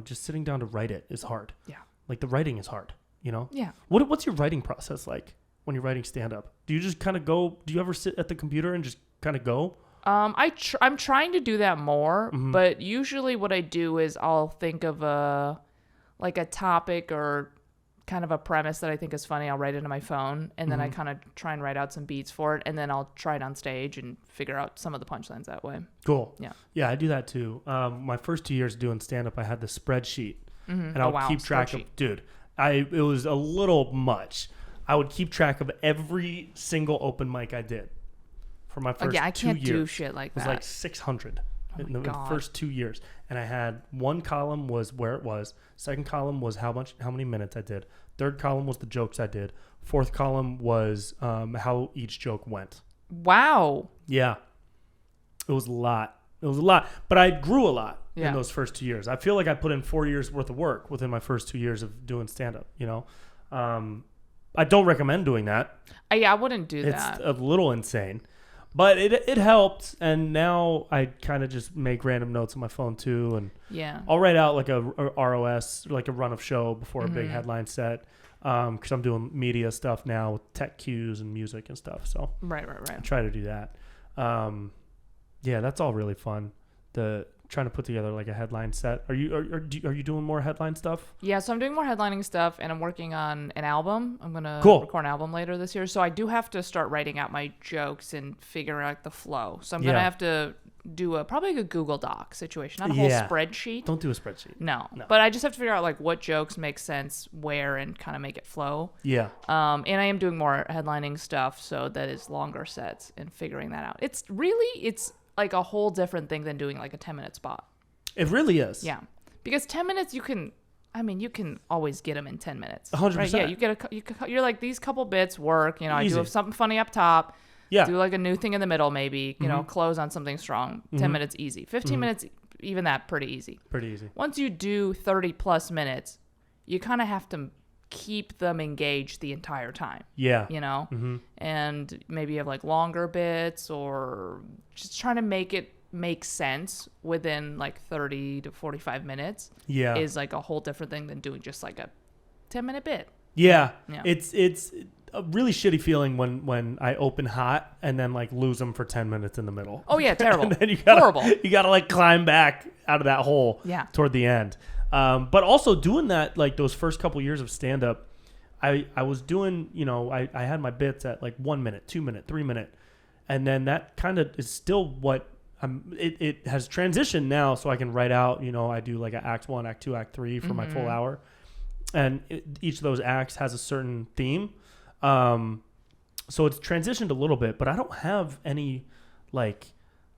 Just sitting down to write it is hard. Yeah. Like the writing is hard, you know? Yeah. What's your writing process like when you're writing stand-up? Do you just kind of go, do you ever sit at the computer and just kind of go? I'm trying to do that more, but usually what I do is I'll think of a topic or kind of a premise that I think is funny, I'll write it into my phone, and then I kind of try and write out some beats for it, and then I'll try it on stage and figure out some of the punchlines that way. Cool. Yeah. Yeah, I do that too. My first 2 years doing stand-up, I had the spreadsheet, and I would keep track of, dude, it was a little much. I would keep track of every single open mic I did for my first 2 years. I can't do shit like that. It was like 600 in the first 2 years. And I had one column was where it was. Second column was how many minutes I did. Third column was the jokes I did. Fourth column was how each joke went. Wow. Yeah. It was a lot. But I grew a lot in those first 2 years. I feel like I put in 4 years worth of work within my first 2 years of doing stand-up, you know? I don't recommend doing that. I wouldn't do that. It's a little insane. But it helped, and now I kind of just make random notes on my phone too, and I'll write out like a ROS, like a run of show before a big headline set, because I'm doing media stuff now with tech cues and music and stuff. So right. I try to do that. Yeah, that's all really fun. Trying to put together like a headline set. Are you doing more headline stuff? Yeah, so I'm doing more headlining stuff, and I'm working on an album. I'm gonna record an album later this year, so I do have to start writing out my jokes and figuring out the flow. So I'm gonna have to do probably a Google Doc situation, not a whole spreadsheet. Don't do a spreadsheet. No, but I just have to figure out like what jokes make sense where and kind of make it flow. Yeah. And I am doing more headlining stuff, so that is longer sets and figuring that out. It's like a whole different thing than doing like a 10-minute spot. It really is. Yeah. Because 10 minutes you can always get them in 10 minutes. 100%. Right? Yeah, you're like, these couple bits work, you know, Easy. I do something funny up top. Yeah. Do like a new thing in the middle maybe, you know, close on something strong. 10 minutes easy. 15 minutes, even that pretty easy. Pretty easy. Once you do 30 plus minutes, you kind of have to keep them engaged the entire time. Yeah. You know? And maybe you have like longer bits, or just trying to make it make sense within like 30 to 45 minutes is like a whole different thing than doing just like a 10-minute bit. Yeah. It's a really shitty feeling when I open hot and then like lose them for 10 minutes in the middle. Oh yeah, terrible. And then horrible. You gotta like climb back out of that hole toward the end. But also doing that, like those first couple years of stand-up, I was doing, you know, I had my bits at like 1 minute, 2 minute, 3 minute. And then that kind of is still what it has transitioned now, so I can write out, you know, I do like an act 1, act 2, act 3 for my full hour. And each of those acts has a certain theme. So it's transitioned a little bit, but I don't have any like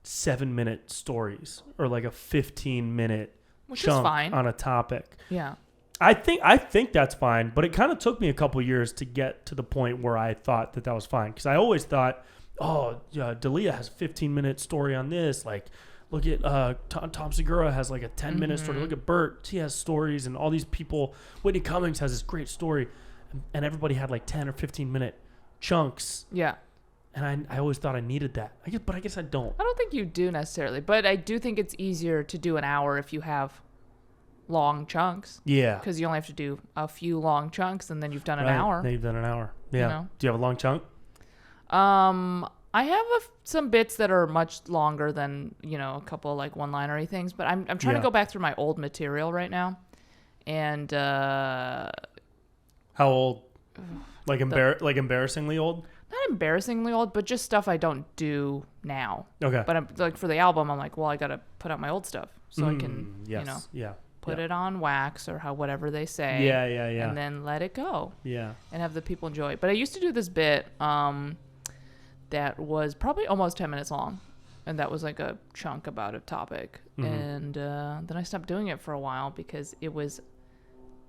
7-minute stories or like a 15-minute chunk on a topic. Yeah. I think that's fine, but it kind of took me a couple years to get to the point where I thought that was fine, because I always thought, oh, yeah, D'Elia has a 15-minute story on this. Like, look at Tom Segura has like a 10-minute story. Look at Bert, he has stories, and all these people. Whitney Cummings has this great story, and everybody had like 10 or 15-minute chunks. Yeah. And I always thought I needed that. But I guess I don't. I don't think you do necessarily, but I do think it's easier to do an hour if you have long chunks. Yeah. Because you only have to do a few long chunks, and then you've done an hour. Then you've done an hour. Yeah. You know? Do you have a long chunk? I have some bits that are much longer than, you know, a couple like one-linery things, but I'm trying to go back through my old material right now. And how old? Like embarrassingly old? Not embarrassingly old, but just stuff I don't do now. Okay. But I'm like, for the album, I'm like, well, I got to put out my old stuff so I can, you know, put it on wax or whatever they say. Yeah. And then let it go. Yeah. And have the people enjoy it. But I used to do this bit that was probably almost 10 minutes long. And that was like a chunk about a topic. And then I stopped doing it for a while because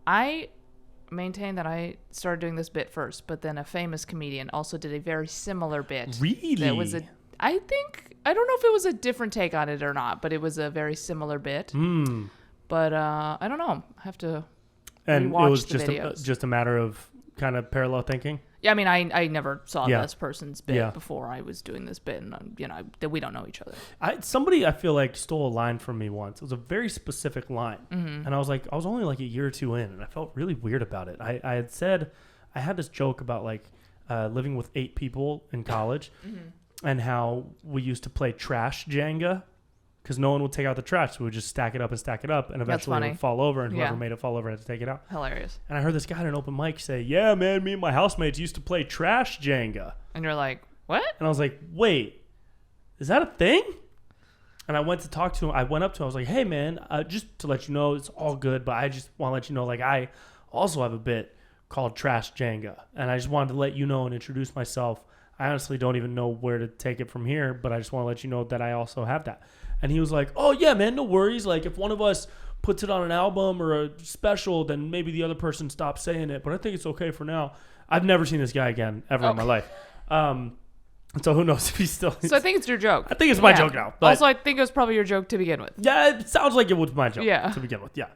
I maintain that I started doing this bit first, but then a famous comedian also did a very similar bit. Really? That was I don't know if it was a different take on it or not, but it was a very similar bit. But I don't know. I have to and rewatch it was the videos. just a matter of kind of parallel thinking. Yeah, I mean, I never saw this person's bit before I was doing this bit, and you know, that we don't know each other. Somebody I feel like stole a line from me once. It was a very specific line, and I was like, I was only like a year or two in, and I felt really weird about it. I had said I had this joke about like living with 8 people in college, and how we used to play trash Jenga, because no one would take out the trash. So we would just stack it up, and eventually it would fall over, and whoever made it fall over had to take it out. Hilarious. And I heard this guy at an open mic say, yeah, man, me and my housemates used to play trash Jenga. And you're like, what? And I was like, wait, is that a thing? And I went to talk to him. I went up to him. I was like, hey, man, just to let you know, it's all good, but I just want to let you know, like, I also have a bit called Trash Jenga. And I just wanted to let you know and introduce myself. I honestly don't even know where to take it from here, but I just want to let you know that I also have that. And he was like, oh, yeah, man, no worries. Like, if one of us puts it on an album or a special, then maybe the other person stops saying it. But I think it's okay for now. I've never seen this guy again ever in my life. So who knows if he's still... So I think it's your joke. I think it's my joke now. But also, I think it was probably your joke to begin with. Yeah, it sounds like it was my joke to begin with. Yeah.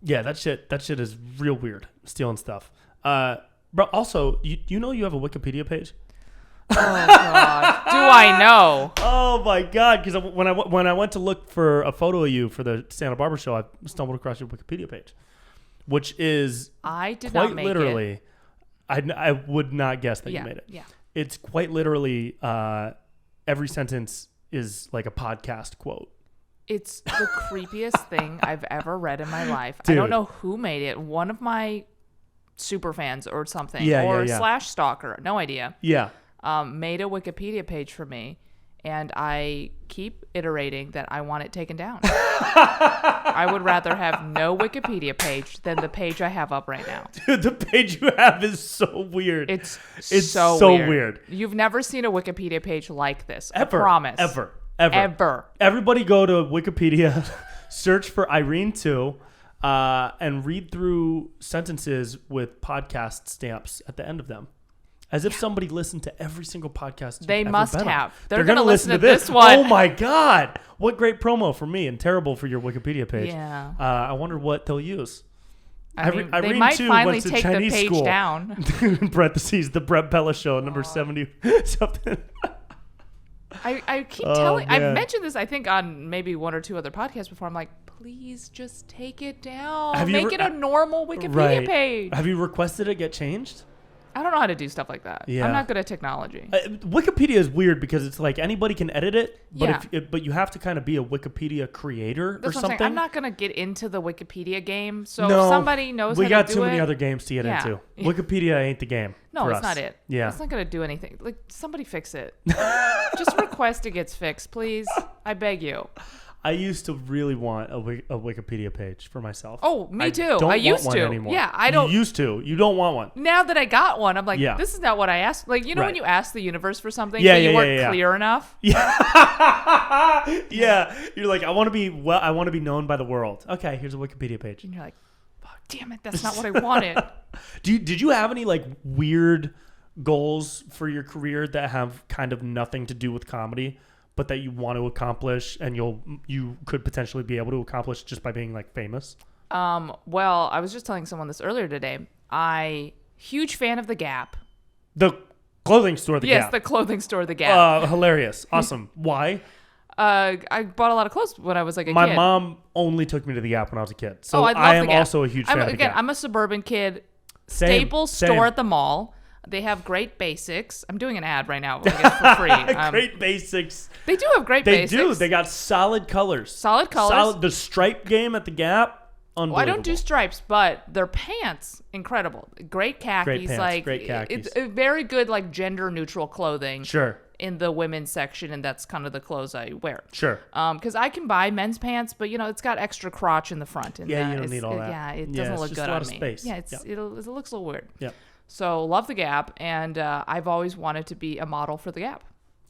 Yeah, that shit is real weird, stealing stuff. But also, you know you have a Wikipedia page? Oh, God. Do I know? Oh, my God. Because when I went to look for a photo of you for the Santa Barbara show, I stumbled across your Wikipedia page, which is I did quite not make literally... it. I would not guess that you made it. Yeah. It's quite literally every sentence is like a podcast quote. It's the creepiest thing I've ever read in my life. Dude. I don't know who made it. One of my super fans or something. / stalker. No idea. Yeah. Made a Wikipedia page for me. And I keep iterating that I want it taken down. I would rather have no Wikipedia page than the page I have up right now. Dude, the page you have is so weird. It's so weird. You've never seen a Wikipedia page like this. Ever. I promise. Ever. Everybody go to Wikipedia, search for Irene Tu, and read through sentences with podcast stamps at the end of them. As if somebody listened to every single podcast. They must have. They're going to listen to this one. Oh my God. What great promo for me and terrible for your Wikipedia page. Yeah. I wonder what they'll use. They might finally take the page down. In parentheses, the Brent Pella show, number 70 something. I keep telling... I've mentioned this, I think, on maybe one or two other podcasts before. I'm like, please just take it down. Make it a normal Wikipedia page. Have you requested it get changed? I don't know how to do stuff like that. Yeah. I'm not good at technology. Wikipedia is weird because it's like anybody can edit it, but you have to kind of be a Wikipedia creator or something. I'm not going to get into the Wikipedia game. So if somebody knows how to do it. We got too many other games to get into. Wikipedia ain't the game. No, for it's us. Not it. Yeah. It's not going to do anything. Like, somebody fix it. Just request it gets fixed, please. I beg you. I used to really want a Wikipedia page for myself. Oh, me too. I used want to. One anymore. Yeah, I don't. You used to. You don't want one. Now that I got one, I'm like, this is not what I asked. Like, you know when you ask the universe for something, but you weren't clear enough? Yeah. Yeah. You're like, I want to be known by the world. Okay, here's a Wikipedia page. And you're like, fuck, damn it, that's not what I wanted. Did you have any like weird goals for your career that have kind of nothing to do with comedy, but that you want to accomplish and you could potentially be able to accomplish just by being like famous? Well, I was just telling someone this earlier today. Huge fan of The Gap. The clothing store, The Gap. Yes, the clothing store, The Gap. Hilarious. Awesome. Why? I bought a lot of clothes when I was like a kid. My mom only took me to The Gap when I was a kid. So I am also a huge fan of The Gap. I'm a suburban kid. Same. Store at the mall. They have great basics. I'm doing an ad right now, I guess, for free. Great basics. They do have great basics. They do. They got solid colors. The stripe game at the Gap, unbelievable. Well, I don't do stripes, but their pants, incredible. Great khakis. Great khakis. It's a very good, like, gender-neutral clothing. Sure. In the women's section, and that's kind of the clothes I wear. Sure. Because I can buy men's pants, but, it's got extra crotch in the front. And you don't need all that. Yeah, it doesn't look good on me. Space. Yeah, it looks a little weird. Yeah. So, love The Gap, and I've always wanted to be a model for The Gap.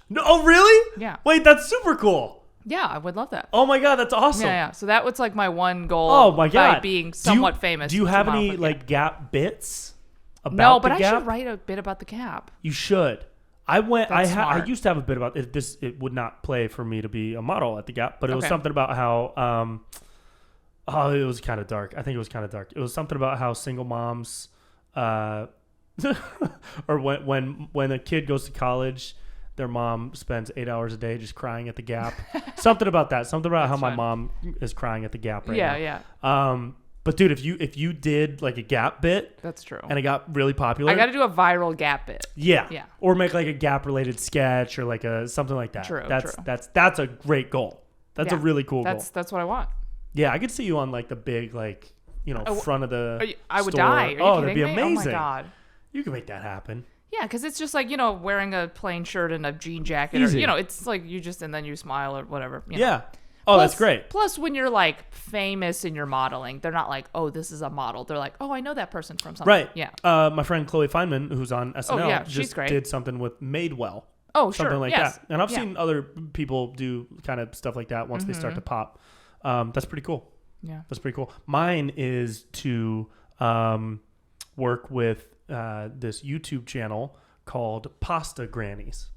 No, oh, really? Yeah. Wait, that's super cool. Yeah, I would love that. Oh, my God, that's awesome. Yeah. So that was, like, my one goal. Oh, my God. By being somewhat famous. Do you have any, like, Gap bits about No, but the Gap? I should write a bit about The Gap. You should. I used to have a bit about it. It would not play for me to be a model at the Gap, but it was something about how it was kind of dark. I think it was kind of dark. It was something about how single moms or when a kid goes to college, their mom spends 8 hours a day just crying at the Gap. Something about that. Something about how my mom is crying at the Gap right now. Yeah. But dude, if you did like a Gap bit, that's true, and it got really popular, I got to do a viral Gap bit. Yeah. Or make like a Gap related sketch or like something like that. True. That's a great goal. That's a really cool goal. That's what I want. Yeah, I could see you on like the big front of the I would store. die. Are you that'd be kidding me? amazing. Oh my God. You can make that happen. Yeah, because it's just like, wearing a plain shirt and a jean jacket. Easy. Or, it's like and then you smile or whatever. Yeah. Oh, that's great. Plus, when you're like famous and you're modeling, they're not like, oh, this is a model. They're like, oh, I know that person from something. Right. Yeah. My friend Chloe Feynman, who's on SNL, she's just great. did something with Madewell. Oh, sure. Something like yes. that. And I've seen other people do kind of stuff like that once they start to pop. That's pretty cool. Yeah. That's pretty cool. Mine is to work with this YouTube channel called Pasta Grannies.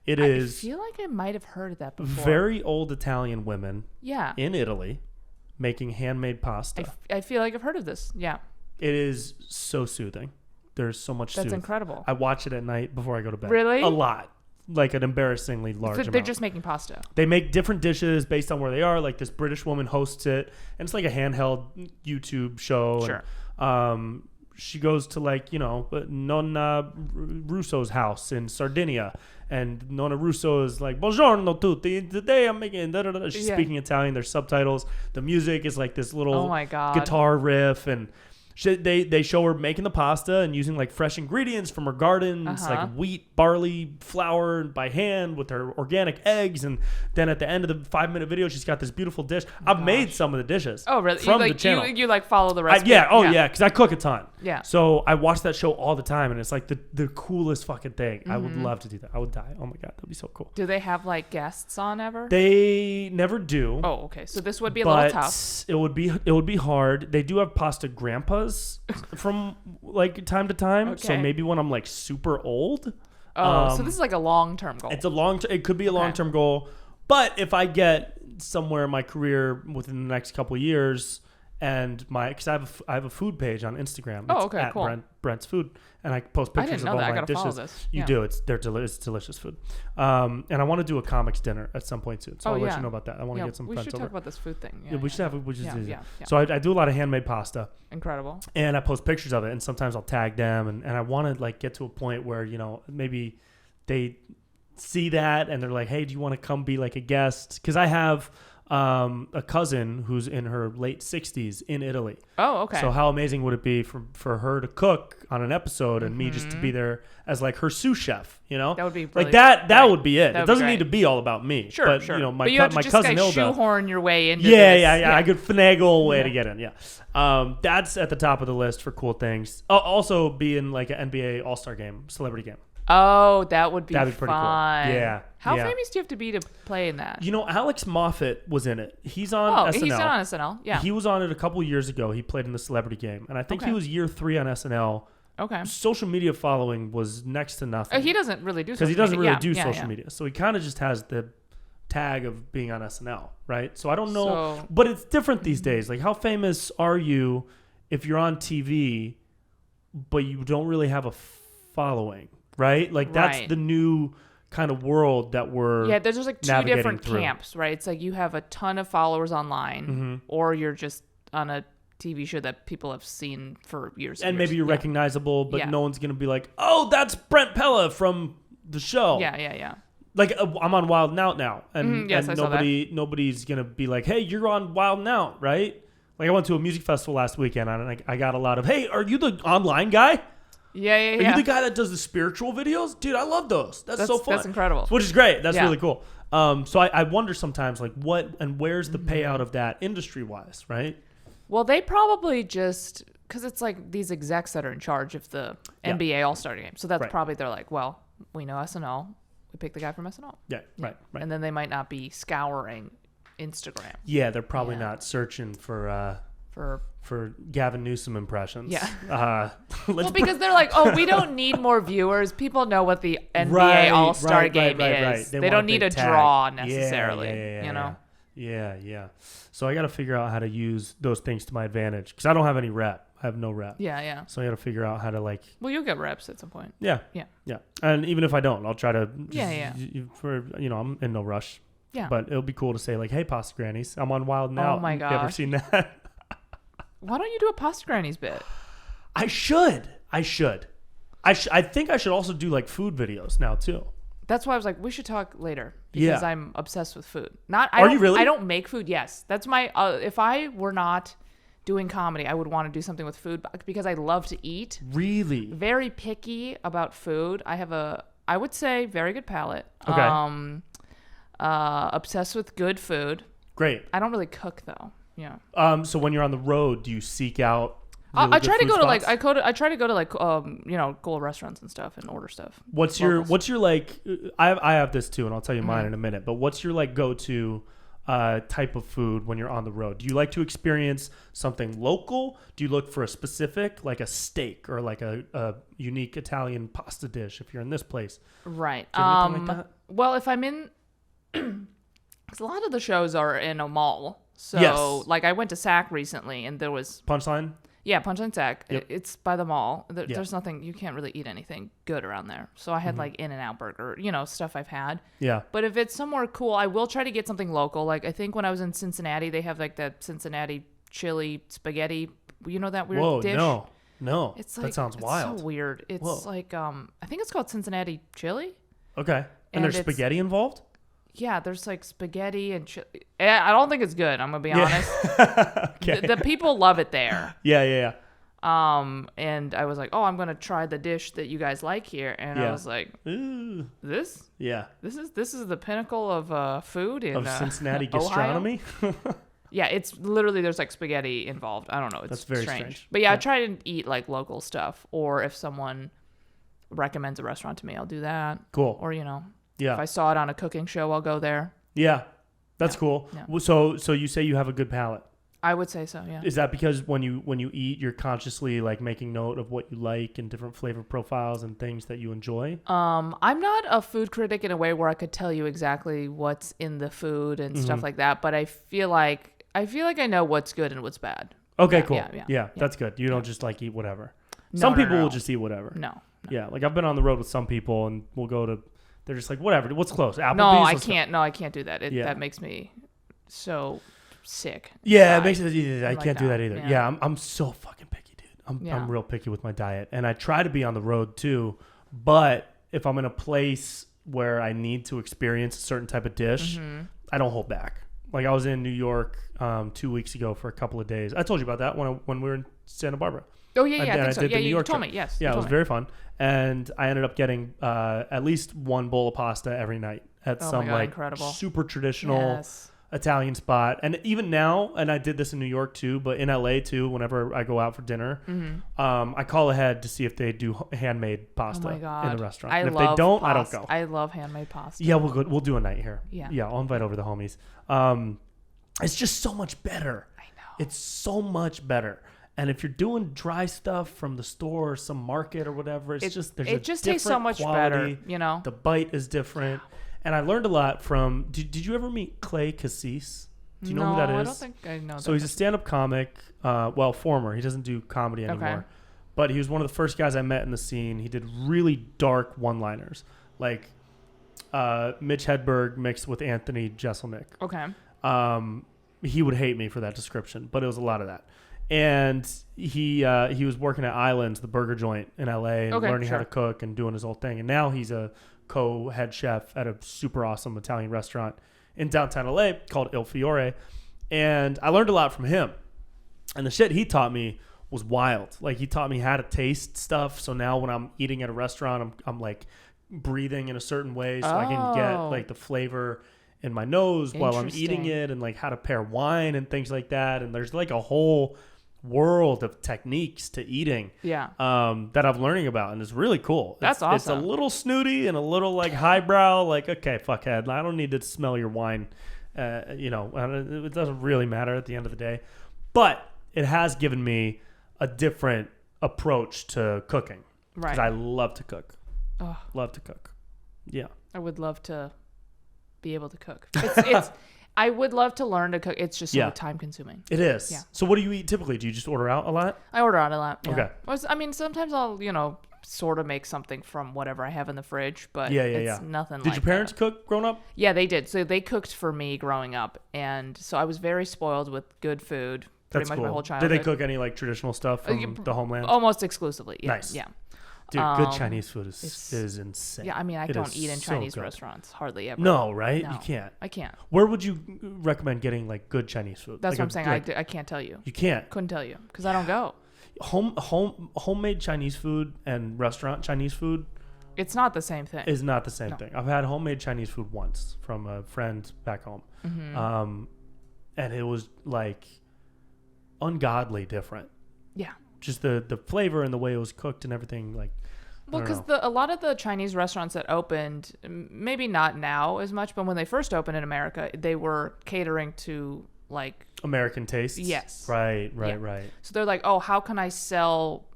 I feel like I might have heard of that before. Very old Italian women Yeah. in Italy making handmade pasta. I feel like I've heard of this. Yeah. It is so soothing. There's so much That's sooth. incredible. I watch it at night before I go to bed. Really? A lot. Like an embarrassingly large amount. They're just making pasta. They make different dishes based on where they are. Like this British woman hosts it, and it's like a handheld YouTube show. Sure. And, she goes to Nonna Russo's house in Sardinia, and Nonna Russo is like, "Buongiorno tutti. Today I'm making." Da, da, da. She's speaking Italian. There's subtitles. The music is like this little guitar riff, and they show her making the pasta and using like fresh ingredients from her gardens, like wheat, barley, flour by hand with her organic eggs. And then at the end of the 5-minute video, she's got this beautiful dish. I've made some of the dishes. Oh, really? From the channel. You like follow the recipe? Yeah, because I cook a ton. Yeah. So I watch that show all the time, and it's like the coolest fucking thing. I would love to do that. I would die. Oh my God, that'd be so cool. Do they have like guests on ever? They never do. Oh, okay. So this would be a little tough. It would be hard. They do have pasta grandpas from like time to time. Okay. So maybe when I'm like super old. Oh, so this is like a long-term goal. It's it could be a long-term goal. But if I get somewhere in my career within the next couple of years, and because I have a food page on Instagram. Oh, it's okay, at cool. Brent's Food, and I post pictures of all my dishes. Follow this. You do. It's delicious food. And I want to do a comics dinner at some point soon. So I'll let you know about that. I want to get some friends over. We should talk about this food thing. We should have. Yeah. So I do a lot of handmade pasta. Incredible. And I post pictures of it, and sometimes I'll tag them, and I want to like get to a point where maybe they see that and they're like, hey, do you want to come be like a guest? Because I have a cousin who's in her late 60s in Italy. Oh, okay. So how amazing would it be for her to cook on an episode and me just to be there as like her sous chef, That would be really, like that would be it. It doesn't need to be all about me. Sure, but, sure. My but you have to cousin just Hilda, shoehorn your way into Yeah. I could finagle a way to get in. Yeah. That's at the top of the list for cool things. Also be in like an NBA All-Star game, celebrity game. Oh, that would be That'd be pretty cool. Yeah. How famous do you have to be to play in that? Alex Moffat was in it. He's on SNL. He's on SNL. Yeah. He was on it a couple years ago. He played in the celebrity game. And I think he was year 3 on SNL. Okay. Social media following was next to nothing. He doesn't really do social media. Because he doesn't really do social media. So he kind of just has the tag of being on SNL, right? So I don't know. But it's different these days. Like, how famous are you if you're on TV, but you don't really have a following? Right? Like, that's the new kind of world that we're there's just like two different camps, right? It's like you have a ton of followers online, or you're just on a TV show that people have seen for years. And maybe you're recognizable, but no one's going to be like, oh, that's Brent Pella from the show. Yeah. Like, I'm on Wild 'N Out now. And, yes, and I saw that. nobody's going to be like, hey, you're on Wild 'N Out, right? Like, I went to a music festival last weekend, and I got a lot of, hey, are you the online guy? Yeah. Are you the guy that does the spiritual videos? Dude, I love those. That's so fun. That's incredible. Which is great. That's really cool. So I wonder sometimes, like, what and where's the payout of that industry-wise, right? Well, they probably just, because it's like these execs that are in charge of the NBA All-Star game. So that's probably, they're like, well, we know SNL. We pick the guy from SNL. Yeah, right. And then they might not be scouring Instagram. Yeah, they're probably not searching for Gavin Newsom impressions. Yeah. Well, because they're like, oh, we don't need more viewers. People know what the NBA All-Star game is. They don't need a draw necessarily. Yeah. So I got to figure out how to use those things to my advantage because I don't have any rep. I have no rep. Yeah. So I got to figure out how to like. Well, you'll get reps at some point. Yeah. And even if I don't, I'll try to. I'm in no rush. Yeah. But it'll be cool to say like, hey, Pasta Grannies, I'm on Wild 'N Out. Oh my gosh. You ever seen that? Why don't you do a Pasta Grannies bit? I should. I think I should also do like food videos now too. That's why I was like, we should talk later. because I'm obsessed with food. Are you really? I don't make food. Yes, that's my. If I were not doing comedy, I would want to do something with food because I love to eat. Really? Very picky about food. I have I would say, very good palate. Okay. Obsessed with good food. Great. I don't really cook though. Yeah. So when you're on the road, do you seek out? I try to go to like I try to go to like cool restaurants and stuff and order stuff. What's your like? I have this too, and I'll tell you mine in a minute. But what's your like go-to type of food when you're on the road? Do you like to experience something local? Do you look for a specific, like a steak or like a unique Italian pasta dish if you're in this place? Right. Do you have anything like that? Well, if I'm in, because a lot of the shows are in a mall. So Yes. like I went to SAC recently and there was Punchline? Yeah, Punchline SAC. Yep. It's by the mall. There's nothing, you can't really eat anything good around there. So I had like In-N-Out Burger, stuff I've had. Yeah. But if it's somewhere cool, I will try to get something local. Like I think when I was in Cincinnati, they have like that Cincinnati chili spaghetti. You know that weird dish? No. It's like, that sounds wild. It's so weird. It's like, I think it's called Cincinnati chili. Okay. And there's spaghetti involved? Yeah, there's like spaghetti and chili. I don't think it's good. I'm gonna be honest. Okay. The people love it there. Yeah. And I was like, oh, I'm gonna try the dish that you guys like here, and I was like, ooh, this? Yeah. This is the pinnacle of food in Cincinnati Ohio? gastronomy. Yeah, it's literally there's like spaghetti involved. I don't know. It's That's very strange. But yeah, I try to eat like local stuff, or if someone recommends a restaurant to me, I'll do that. Cool. Or yeah. if I saw it on a cooking show, I'll go there. Yeah, that's cool. Yeah. Well, so you say you have a good palate. I would say so. Yeah. Is that because when you eat, you're consciously like making note of what you like and different flavor profiles and things that you enjoy? I'm not a food critic in a way where I could tell you exactly what's in the food and stuff like that, but I feel like I know what's good and what's bad. Okay, cool. Yeah, that's good. You don't just like eat whatever. No, some people no. will just eat whatever. No. Yeah, like I've been on the road with some people and we'll go to, they're just like, whatever, what's close? Applebee's? No, I Let's go. can't. No, I can't do that. That makes me so sick. Yeah, it makes it. I can't do that either. Yeah. Yeah, I'm so fucking picky, dude. I'm real picky with my diet, and I try to be on the road too. But if I'm in a place where I need to experience a certain type of dish, I don't hold back. Like I was in New York 2 weeks ago for a couple of days. I told you about that when we were in Santa Barbara. Oh yeah, I think so. did Yeah, the New you York told trip. me. Yes. Yeah, it was very fun, and I ended up getting at least one bowl of pasta every night at some like incredible. super traditional Italian spot. And even now, and I did this in New York too, but in LA too, whenever I go out for dinner, I call ahead to see if they do handmade pasta in the restaurant. And if they don't, I don't go. I love handmade pasta. Yeah, we'll do a night here. Yeah, I'll invite over the homies. It's just so much better. I know. It's so much better. And if you're doing dry stuff from the store or some market or whatever, it just tastes so much quality. better, The bite is different. And I learned a lot from, did you ever meet Clay Cassis? Do you know who that is? I don't think I know that. So he's a stand-up comic, former. He doesn't do comedy anymore. Okay. But he was one of the first guys I met in the scene. He did really dark one-liners, like Mitch Hedberg mixed with Anthony Jeselnik. Okay. He would hate me for that description, but it was a lot of that. And he was working at Islands, the burger joint in LA, and learning how to cook and doing his whole thing. And now he's a co-head chef at a super awesome Italian restaurant in downtown LA called Il Fiore. And I learned a lot from him. And the shit he taught me was wild. Like he taught me how to taste stuff. So now when I'm eating at a restaurant, I'm like breathing in a certain way so I can get like the flavor in my nose while I'm eating it, and like how to pair wine and things like that. And there's like a whole world of techniques to eating that I'm learning about, and it's really cool. That's awesome. It's a little snooty and a little like highbrow, like, okay, fuckhead, I don't need to smell your wine. It doesn't really matter at the end of the day, but it has given me a different approach to cooking. Right. Because I love to cook. Oh. Love to cook. Yeah. I would love to be able to cook. It's I would love to learn to cook. It's just so time consuming. It is. Yeah. So what do you eat typically? Do you just order out a lot? I order out a lot. Yeah. Okay. I mean, sometimes I'll, sort of make something from whatever I have in the fridge, but it's nothing like that. Did your parents cook growing up? Yeah, they did. So they cooked for me growing up. And so I was very spoiled with good food pretty much my whole childhood. Did they cook any like traditional stuff from the homeland? Almost exclusively. Yeah. Nice. Yeah. Dude, good Chinese food is insane. Yeah, I mean, I It don't is eat in so Chinese good. restaurants hardly ever. No, right? No, You can't. I can't. Where would you recommend getting like good Chinese food? That's like what I'm saying. I can't tell you. You can't. Couldn't tell you because I don't go. Homemade Chinese food and restaurant Chinese food It's not the same thing. is not the same thing. I've had homemade Chinese food once from a friend back home, and it was like ungodly different. Yeah. Just the flavor and the way it was cooked and everything. Like, Well, because a lot of the Chinese restaurants that opened, maybe not now as much, but when they first opened in America, they were catering to like American tastes. Yes. Right. Yeah. So they're like, oh, how can I sell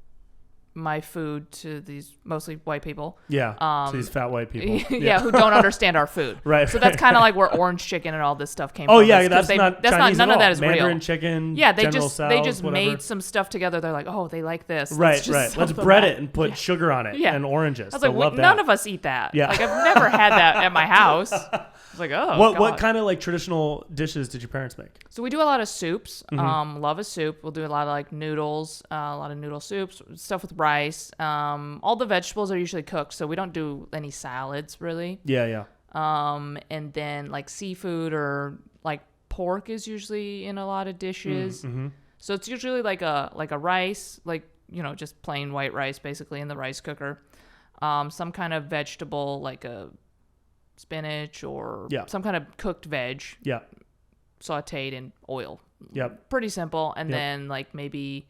my food to these mostly white people? Yeah. To these fat white people. Yeah, who don't understand our food. Right. So that's kind of like where orange chicken and all this stuff came from. Oh yeah, that's not Chinese none at of that all. is Mandarin real. chicken. Yeah, they General just Tso's, whatever. made some stuff together. They're like, oh, they like this. Right. Let's bread it and put sugar on it and oranges. I was They'll like, love that. none of us eat that. Yeah. Like I've never had that at my house. I was like, oh. What God. kind of like traditional dishes did your parents make? So we do a lot of soups. Love a soup. We'll do a lot of like noodles, a lot of noodle soups, stuff with rice. All the vegetables are usually cooked, so we don't do any salads really. Yeah. And then like seafood or like pork is usually in a lot of dishes. So it's usually like a rice, like just plain white rice basically in the rice cooker. Some kind of vegetable like a spinach or some kind of cooked veg. Yeah. Sauteed in oil. Yep. Pretty simple. And then like maybe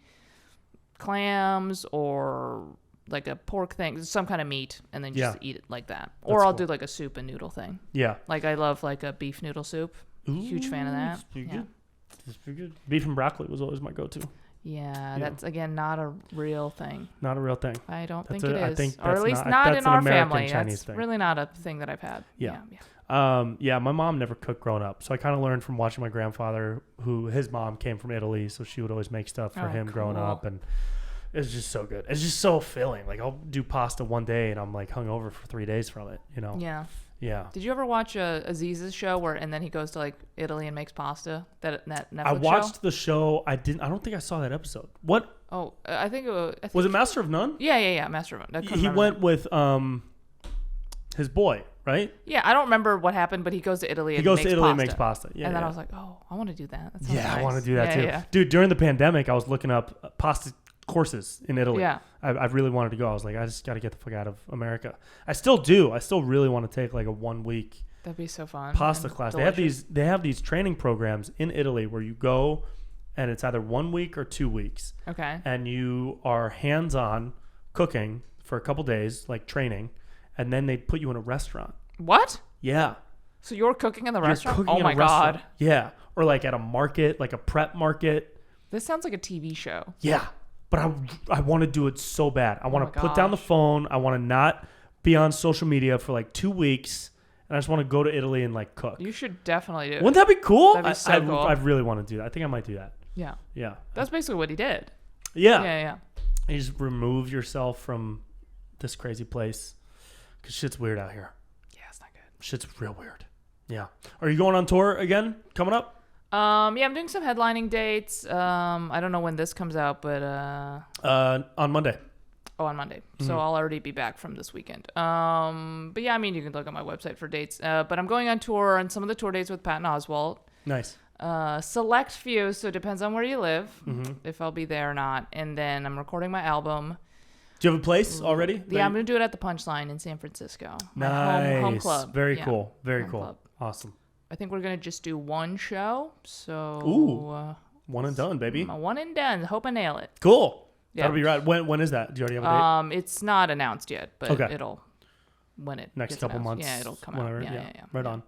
clams or like a pork thing, some kind of meat, and then just eat it like that. Or I'll do like a soup and noodle thing. Yeah. Like I love like a beef noodle soup. Ooh, huge fan of that. It's pretty good. It's pretty good. Beef and broccoli was always my go-to. Yeah, that's again not a real thing. Not a real thing. I don't think it is. I think or at least not in our family. That's thing. really not a thing that I've had. Yeah. My mom never cooked growing up, so I kind of learned from watching my grandfather, who his mom came from Italy, so she would always make stuff for him growing up, and it's just so good. It's just so filling. Like I'll do pasta one day, and I'm like hungover for 3 days from it. Yeah. Yeah. Did you ever watch Aziz's show and then he goes to like Italy and makes pasta? That Netflix I watched the show. I don't think I saw that episode. What? Oh, I think it was it Master of None? Yeah. Master of None. He went with his boy, right? Yeah, I don't remember what happened, but he goes to Italy. And makes pasta. Yeah. And then I was like, oh, I want to do that. That nice. I want to do that too. Yeah. Dude, during the pandemic, I was looking up pasta courses in Italy. Yeah. I really wanted to go. I was like, I just got to get the fuck out of America. I still do. I still really want to take like a 1 week that'd be so fun pasta class. Delicious. They have these training programs in Italy where you go and it's either 1 week or 2 weeks. Okay. And you are hands-on cooking for a couple days, like training, and then they put you in a restaurant. What? Yeah. So you're cooking in the restaurant? Oh my God. Yeah. Or like at a market, like a prep market. This sounds like a TV show. Yeah. But I want to do it so bad. I want to put down the phone. I want to not be on social media for like 2 weeks. And I just want to go to Italy and like cook. You should definitely do it. Wouldn't that be cool? That'd be so cool. I really want to do that. I think I might do that. Yeah. Yeah. That's basically what he did. Yeah. Yeah. You just remove yourself from this crazy place. Because shit's weird out here. Yeah, it's not good. Shit's real weird. Yeah. Are you going on tour again coming up? I'm doing some headlining dates. I don't know when this comes out, but on Monday. Oh, on Monday. Mm-hmm. So I'll already be back from this weekend. But yeah, I mean, you can look at my website for dates. But I'm going on tour on some of the tour dates with Patton Oswalt. Nice. Select few, so it depends on where you live, if I'll be there or not. And then I'm recording my album. Do you have a place already? Yeah, I'm going to do it at the Punchline in San Francisco. Nice. Home club. Very cool. Very home cool. Club. Awesome. I think we're going to just do one show. So. Ooh. One and done, baby. One and done. Hope I nail it. Cool. Yeah. That'll be right. When is that? Do you already have a date? It's not announced yet, but it'll when it next gets couple announced. months. Yeah, it'll come whenever. out. Yeah. Right on.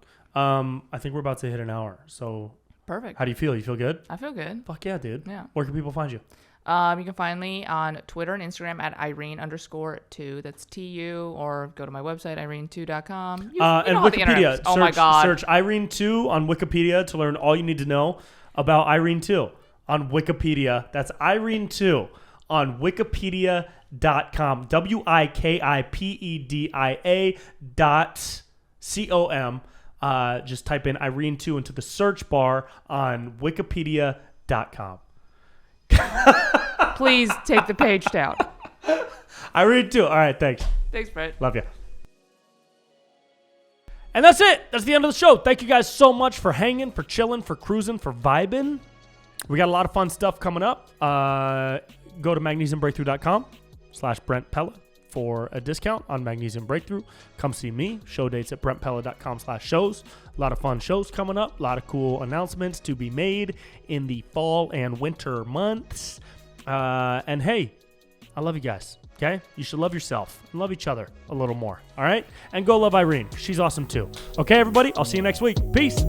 I think we're about to hit an hour. So perfect. How do you feel? You feel good? I feel good. Fuck yeah, dude. Yeah. Where can people find you? You can find me on Twitter and Instagram at Irene_Tu. That's TU, or go to my website, IreneTu.com. And Wikipedia. Oh my God. Search Irene Tu on Wikipedia to learn all you need to know about Irene Tu on Wikipedia. That's Irene Tu on Wikipedia.com. Wikipedia.com. Just type in Irene Tu into the search bar on Wikipedia.com. Please take the page down. Irene Tu. All right, thanks. Thanks, Brent. Love you. And that's it. That's the end of the show. Thank you guys so much for hanging, for chilling, for cruising, for vibing. We got a lot of fun stuff coming up. Go to magnesiumbreakthrough.com/Brent Pella for a discount on Magnesium Breakthrough. Come see me. Show dates at brentpella.com/shows. A lot of fun shows coming up. A lot of cool announcements to be made in the fall and winter months. And hey, I love you guys. Okay? You should love yourself and love each other a little more. All right? And go love Irene. She's awesome too. Okay, everybody? I'll see you next week. Peace.